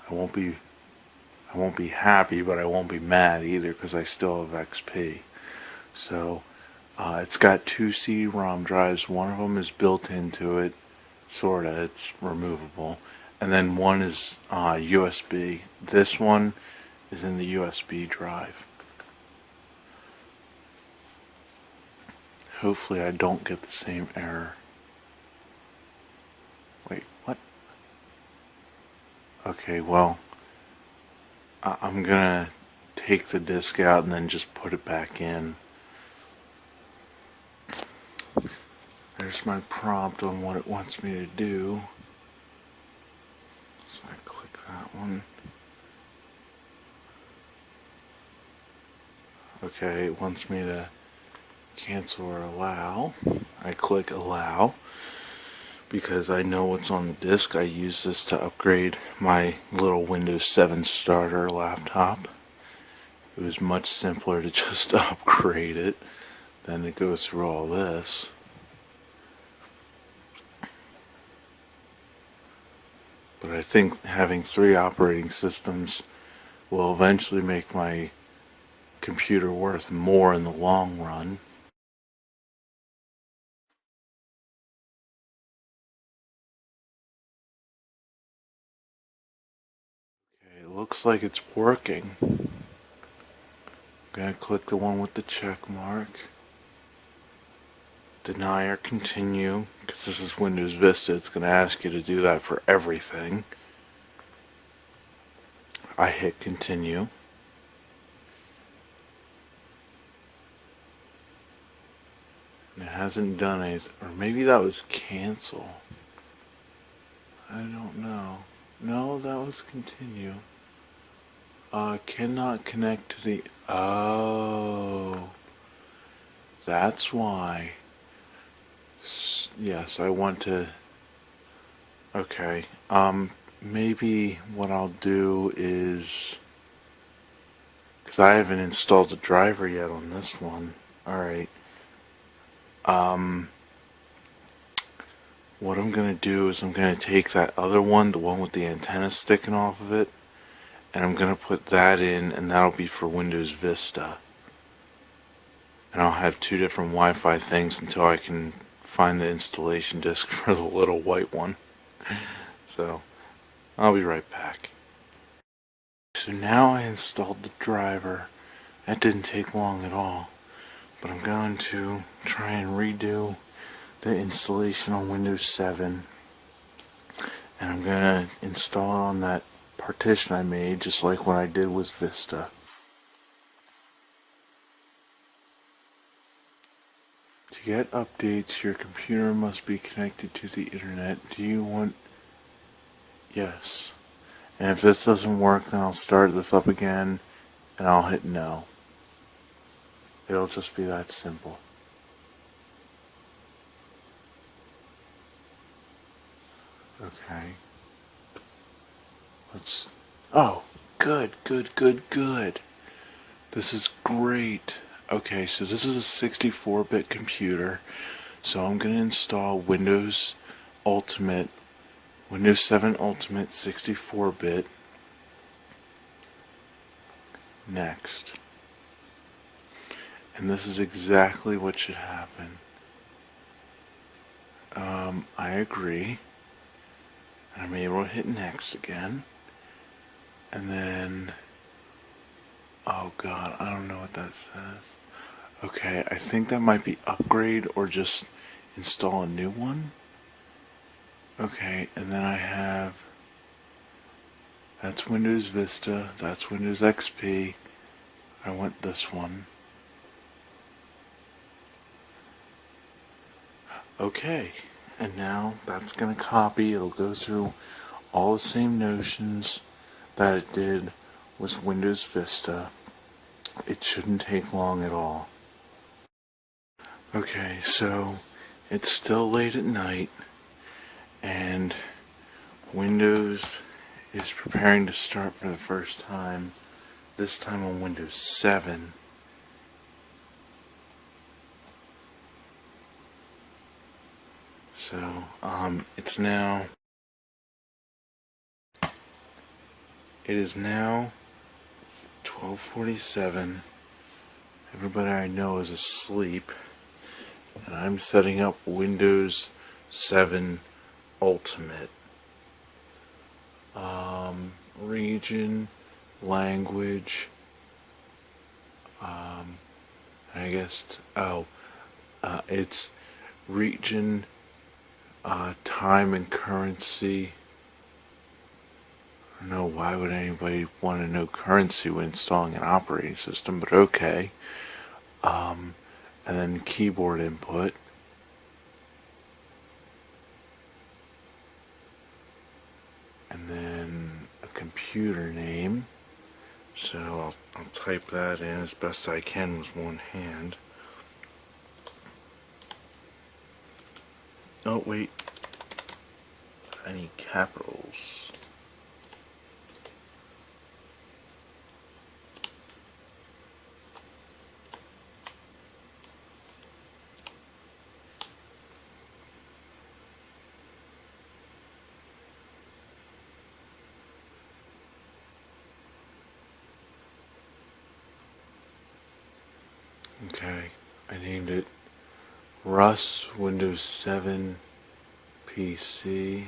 I won't be happy, but I won't be mad either because I still have XP. So it's got 2 CD-ROM drives. One of them is built into it, sorta. It's removable, and then one is USB. This one is in the USB drive. Hopefully I don't get the same error. Wait, what? Okay, well, I'm gonna take the disk out and then just put it back in. There's my prompt on what it wants me to do. So I click that one. Okay, it wants me to cancel or allow. I click allow because I know what's on the disk. I use this to upgrade my little Windows 7 starter laptop. It was much simpler to just upgrade it than to go through all this. But I think having 3 operating systems will eventually make my computer worth more in the long run. Okay, it looks like it's working. I'm gonna click the one with the check mark. Deny or continue, because this is Windows Vista. It's gonna ask you to do that for everything. I hit continue. And it hasn't done anything, or maybe that was cancel. I don't know. No, that was continue. Cannot connect to the... Oh. That's why. Yes, I want to... Okay. Maybe what I'll do is... Because I haven't installed the driver yet on this one. Alright. What I'm going to do is I'm going to take that other one, the one with the antenna sticking off of it, and I'm going to put that in, and that'll be for Windows Vista. And I'll have two different Wi-Fi things until I can find the installation disk for the little white one. So, I'll be right back. So now I installed the driver. That didn't take long at all. But I'm going to try and redo the installation on Windows 7. And I'm going to install it on that partition I made, just like what I did with Vista. To get updates, your computer must be connected to the internet. Do you want... Yes. And if this doesn't work, then I'll start this up again, and I'll hit no. It'll just be that simple. Okay. Let's... Oh, good. This is great. Okay, so this is a 64-bit computer, so I'm going to install Windows Ultimate, Windows 7 Ultimate 64-bit. Next. And this is exactly what should happen. I agree. I'm able to hit next again. And then... Oh god, I don't know what that says. Okay, I think that might be upgrade or just install a new one. Okay, and then I have... That's Windows Vista, that's Windows XP. I want this one. Okay, and now that's gonna copy. It'll go through all the same notions that it did with Windows Vista. It shouldn't take long at all. Okay, so it's still late at night and Windows is preparing to start for the first time, this time on Windows 7. So, it is now 12:47. Everybody I know is asleep, and I'm setting up Windows 7 Ultimate. Region, language, I guess, it's region, time and currency. I don't know why would anybody want to know currency when installing an operating system, but okay. And then keyboard input. And then a computer name. So I'll type that in as best I can with one hand. Oh wait, I need capitals. Okay, I named it Russ Windows 7 PC,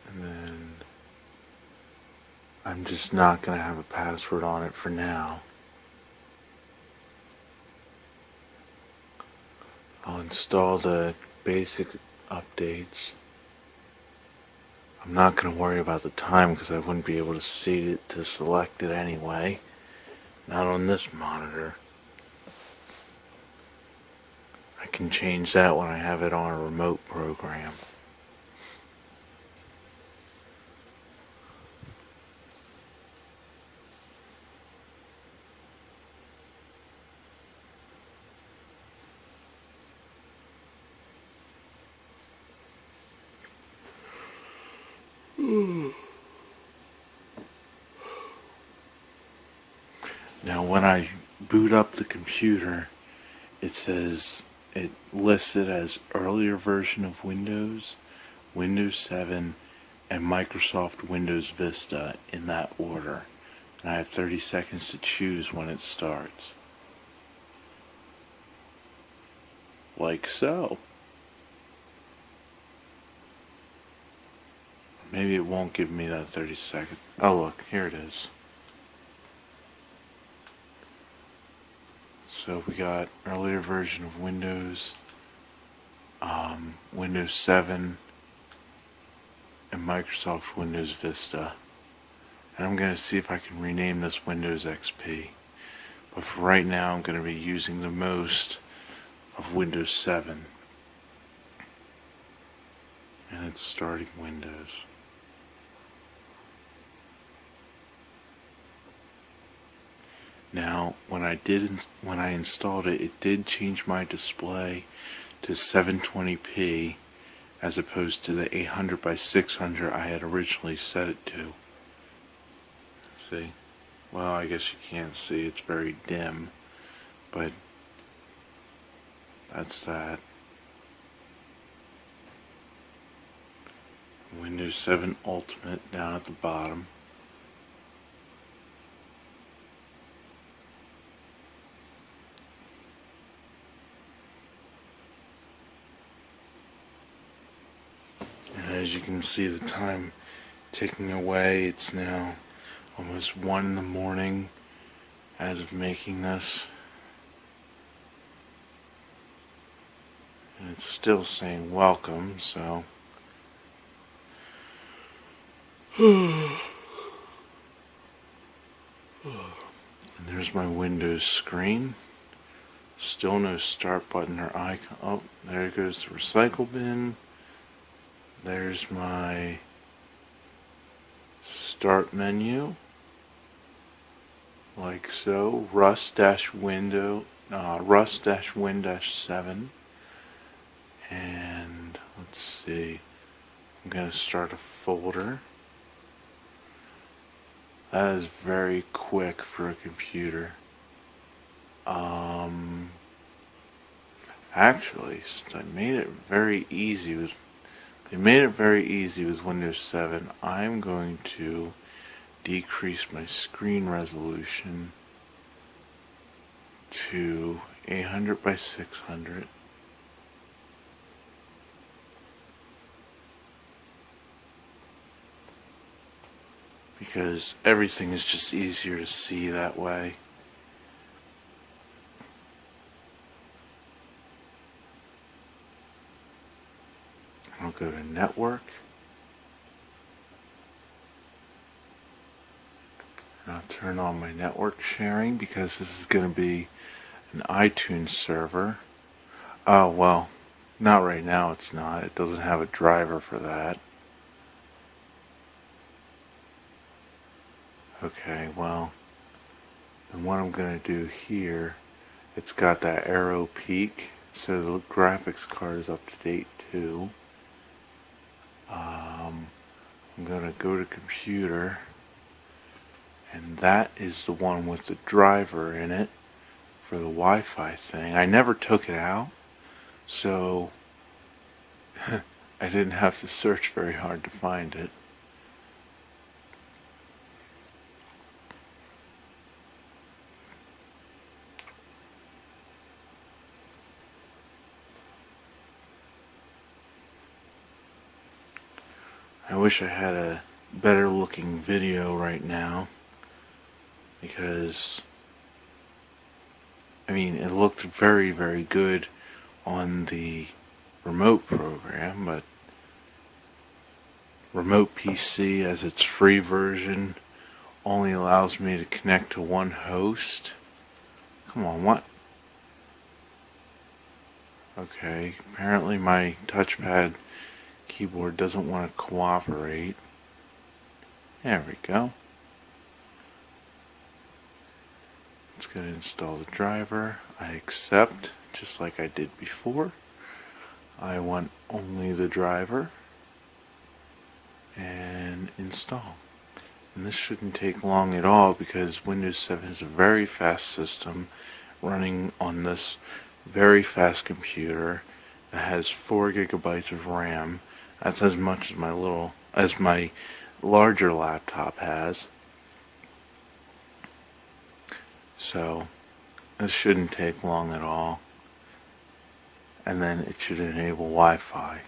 and then I'm just not going to have a password on it for now. I'll install the basic updates. I'm not going to worry about the time because I wouldn't be able to see it to select it anyway. Not on this monitor. I can change that when I have it on a remote program. Now when I boot up the computer, it says it lists it as earlier version of Windows, Windows 7, and Microsoft Windows Vista in that order. And I have 30 seconds to choose when it starts. Like so. Maybe it won't give me that 30 seconds. Oh look, here it is. So we got earlier version of Windows, Windows 7, and Microsoft Windows Vista. And I'm going to see if I can rename this Windows XP. But for right now, I'm going to be using the most of Windows 7. And it's starting Windows. Now, when I installed it, it did change my display to 720p as opposed to the 800 by 600 I had originally set it to. See? Well, I guess you can't see, it's very dim, but that's that. Windows 7 Ultimate down at the bottom. As you can see the time ticking away, it's now almost 1 in the morning as of making this. And it's still saying welcome, so. And there's my Windows screen. Still no start button or icon. Oh, there goes the recycle bin. There's my start menu, like so, Rust-Win-7, and let's see, I'm going to start a folder. That is very quick for a computer. Actually, since I made it very easy with Windows 7. I'm going to decrease my screen resolution to 800 by 600. Because everything is just easier to see that way. I'll go to network. And I'll turn on my network sharing because this is going to be an iTunes server. Oh, well, not right now it's not. It doesn't have a driver for that. Okay, well, then what I'm going to do here, it's got that arrow peak, so the graphics card is up to date too. I'm going to go to computer, and that is the one with the driver in it for the Wi-Fi thing. I never took it out, so I didn't have to search very hard to find it. I wish I had a better looking video right now, because I mean it looked very, very good on the remote program, but Remote PC, as its free version, only allows me to connect to one host. Come on, what? Okay, apparently my touchpad keyboard doesn't want to cooperate. There we go. It's going to install the driver. I accept, just like I did before. I want only the driver. And install. And this shouldn't take long at all because Windows 7 is a very fast system running on this very fast computer that has 4 gigabytes of RAM. That's as much as my larger laptop has. So this shouldn't take long at all. And then it should enable Wi-Fi.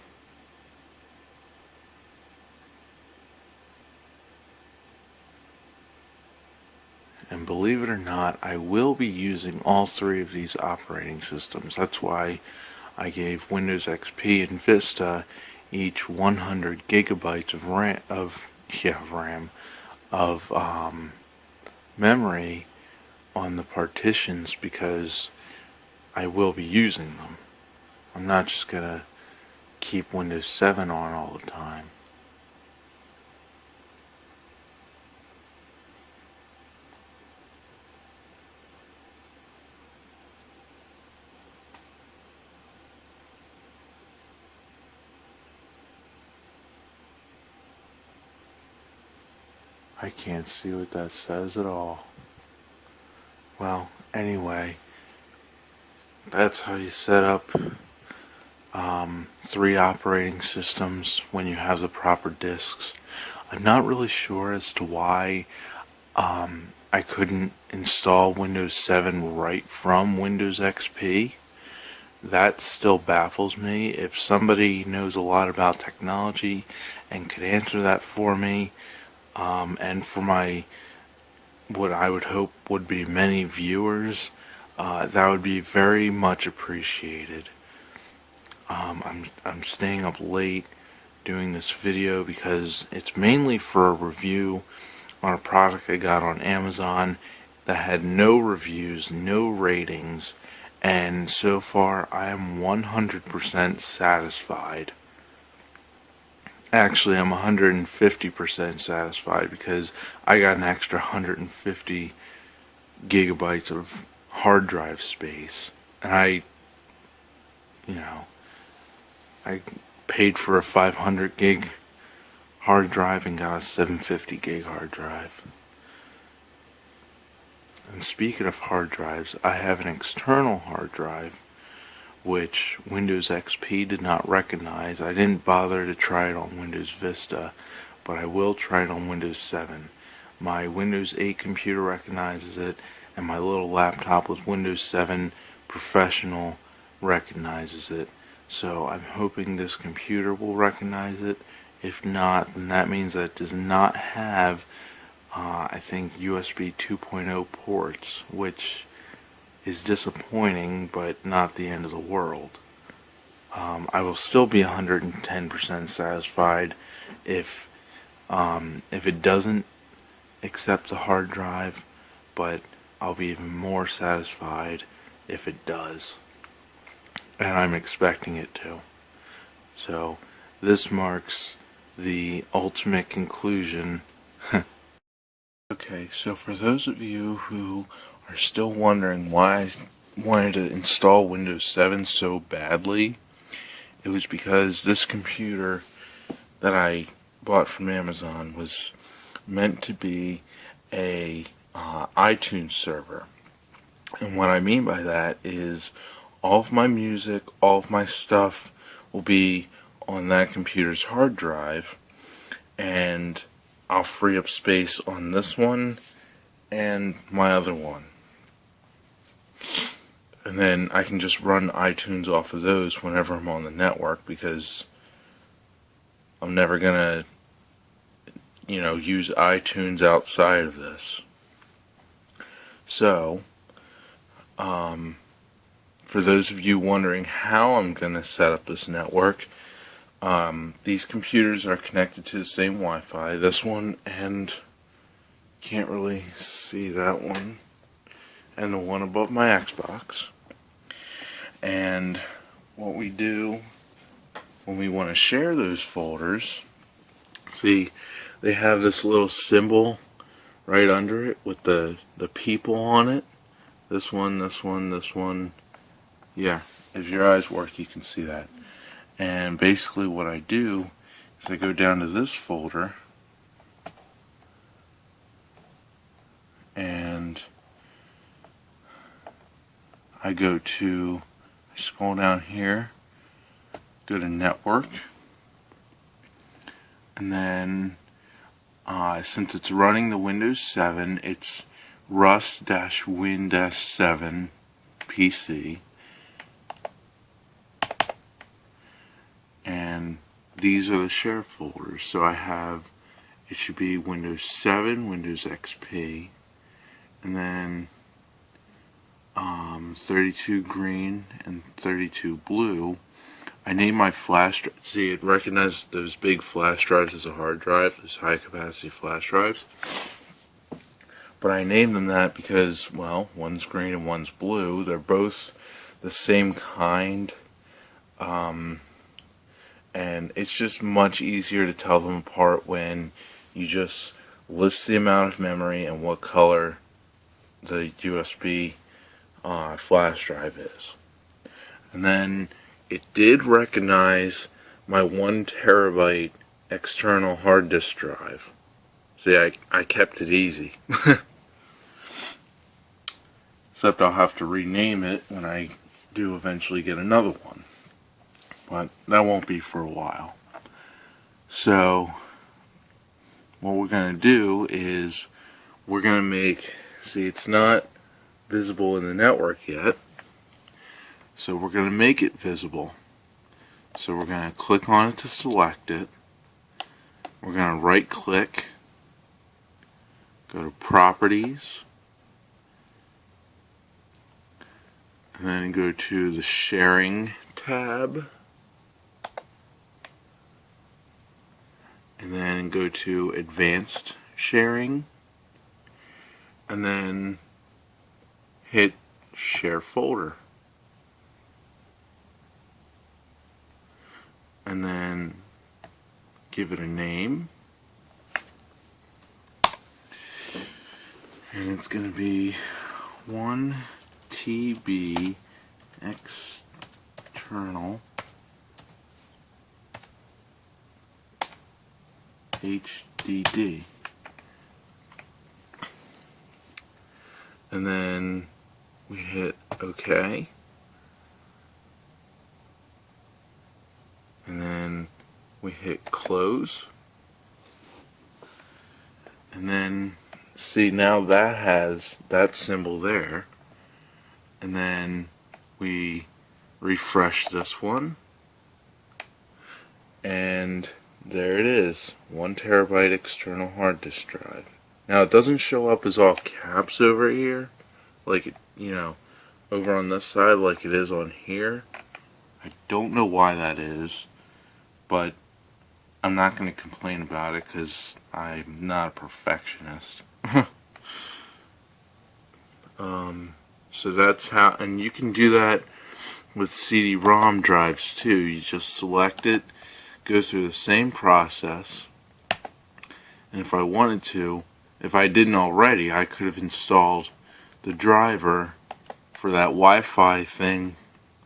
And believe it or not, I will be using all 3 of these operating systems. That's why I gave Windows XP and Vista each 100 gigabytes of memory on the partitions, because I will be using them. I'm not just gonna keep Windows 7 on all the time. I can't see what that says at all. Well, anyway, that's how you set up 3 operating systems when you have the proper disks. I'm not really sure as to why I couldn't install Windows 7 right from Windows XP. That still baffles me. If somebody knows a lot about technology and could answer that for me, and for what I would hope would be many viewers, that would be very much appreciated. I'm staying up late doing this video because it's mainly for a review on a product I got on Amazon that had no reviews, no ratings, and so far I am 100% satisfied. Actually, I'm 150% satisfied because I got an extra 150 gigabytes of hard drive space, and I paid for a 500 gig hard drive and got a 750 gig hard drive. And speaking of hard drives, I have an external hard drive which Windows XP did not recognize. I didn't bother to try it on Windows Vista, but I will try it on Windows 7. My Windows 8 computer recognizes it, and my little laptop with Windows 7 Professional recognizes it. So I'm hoping this computer will recognize it. If not, then that means that it does not have, I think, USB 2.0 ports, which is disappointing, but not the end of the world. I will still be 110% satisfied if it doesn't accept the hard drive, but I'll be even more satisfied if it does. And I'm expecting it to. So this marks the ultimate conclusion. Okay, so for those of you who are still wondering why I wanted to install Windows 7 so badly, it was because this computer that I bought from Amazon was meant to be a iTunes server. And what I mean by that is all of my music, all of my stuff will be on that computer's hard drive, and I'll free up space on this one and my other one. And then I can just run iTunes off of those whenever I'm on the network, because I'm never gonna, use iTunes outside of this. So, for those of you wondering how I'm gonna set up this network, these computers are connected to the same Wi-Fi. This one, and can't really see that one, and the one above my Xbox. And what we do when we want to share those folders, see, they have this little symbol right under it with the people on it. This one, this one, this one. Yeah, if your eyes work, you can see that. And basically what I do is I go down to this folder and I scroll down here, go to network, and then since it's running the Windows 7, it's Rust-Win-7 PC. And these are the share folders. So I have, it should be Windows 7, Windows XP, and then 32 green and 32 blue. I named my flash drive. See, it recognizes those big flash drives as a hard drive, those high capacity flash drives. But I named them that because, well, one's green and one's blue. They're both the same kind. And it's just much easier to tell them apart when you just list the amount of memory and what color the USB flash drive is. And then it did recognize my 1 terabyte external hard disk drive. See, I kept it easy. Except I'll have to rename it when I do eventually get another one. But that won't be for a while. So what we're going to do is we're going to make, see, it's not visible in the network yet. So we're going to make it visible. So we're going to click on it to select it. We're going to right click, go to Properties, and then go to the Sharing tab, and then go to Advanced Sharing, and then hit Share Folder. And then give it a name, and it's going to be 1 TB external HDD, and then we hit OK. And then we hit close, and then see, now that has that symbol there, and then we refresh this one, and there it is, 1 terabyte external hard disk drive. Now it doesn't show up as all caps over here, like it, you know, over on this side like it is on here. I don't know why that is, but I'm not going to complain about it because I'm not a perfectionist. So that's how, and you can do that with CD-ROM drives too. You just select it, go through the same process, and if I wanted to, if I didn't already, I could have installed the driver for that Wi-Fi thing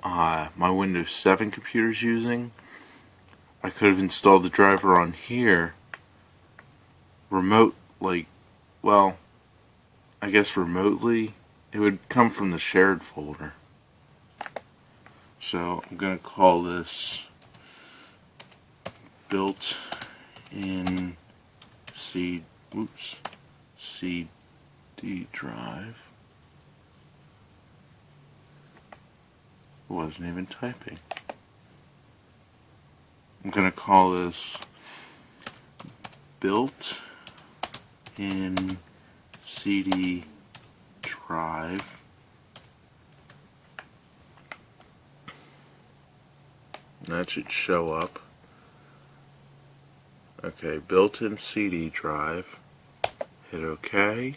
my Windows 7 computer's using. I could have installed the driver on here I guess remotely. It would come from the shared folder. So I'm going to call this built-in CD drive. I wasn't even typing. I'm going to call this built-in CD drive. That should show up. Okay, built-in CD drive. Hit OK.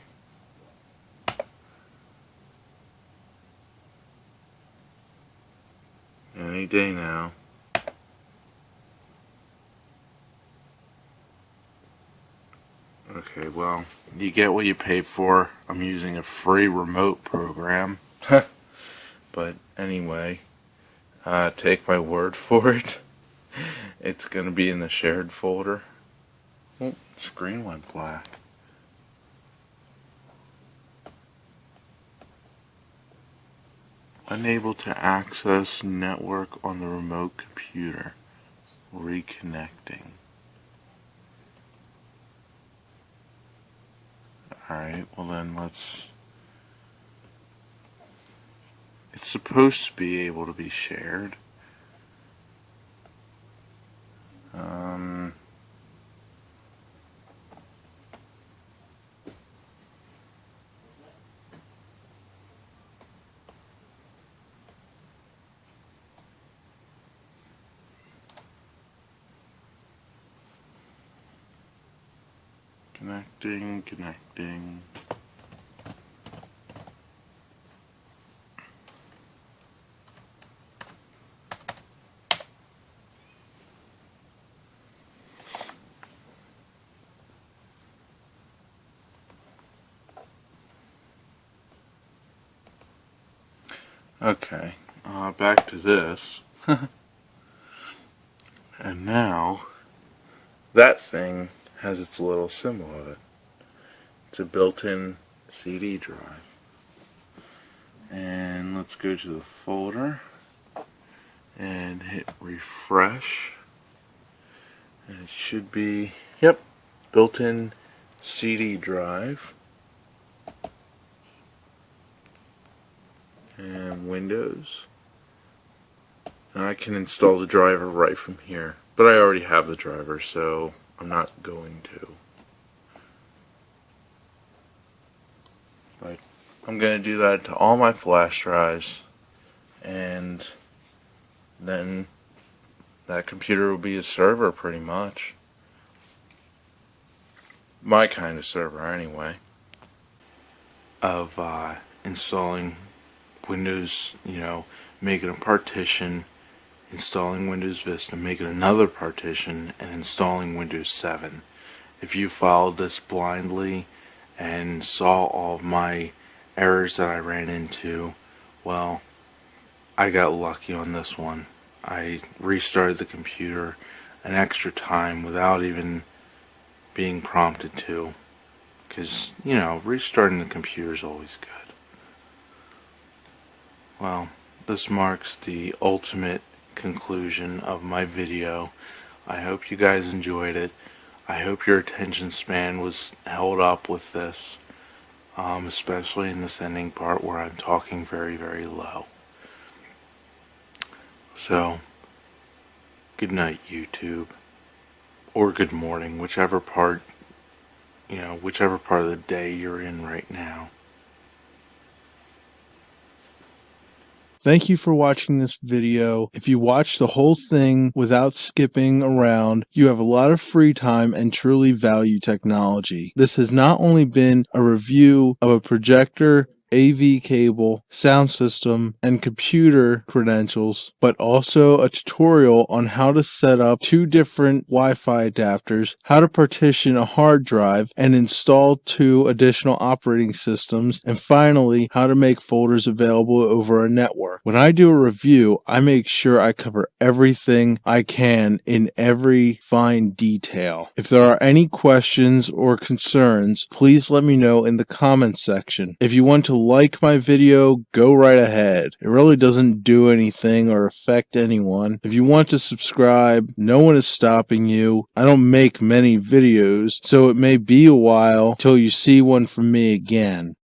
Any day now. Okay, well, you get what you pay for. I'm using a free remote program. But anyway, take my word for it. It's going to be in the shared folder. Oh, screen went black. Unable to access network on the remote computer. Reconnecting. Alright, well then let's... It's supposed to be able to be shared. Connecting. Okay, back to this. And now, that thing has its little symbol of it. It's a built-in CD drive. And let's go to the folder and hit refresh. And it should be, yep, built-in CD drive. And Windows. And I can install the driver right from here. But I already have the driver, so I'm not going to. But I'm going to do that to all my flash drives, and then that computer will be a server pretty much. My kind of server anyway. Of installing Windows, making a partition, installing Windows Vista, making another partition, and installing Windows 7. If you followed this blindly and saw all of my errors that I ran into, well, I got lucky on this one. I restarted the computer an extra time without even being prompted to, because, restarting the computer is always good. Well, this marks the ultimate conclusion of my video. I hope you guys enjoyed it. I hope your attention span was held up with this, especially in this ending part where I'm talking very, very low. So, good night, YouTube, or good morning, whichever part of the day you're in right now. Thank you for watching this video. If you watch the whole thing without skipping around, you have a lot of free time and truly value technology. This has not only been a review of a projector, AV cable, sound system, and computer credentials, but also a tutorial on how to set up 2 different Wi-Fi adapters, how to partition a hard drive, and install 2 additional operating systems, and finally, how to make folders available over a network. When I do a review, I make sure I cover everything I can in every fine detail. If there are any questions or concerns, please let me know in the comments section. If you want to like my video, go right ahead. It really doesn't do anything or affect anyone. If you want to subscribe, no one is stopping you. I don't make many videos, so it may be a while till you see one from me again.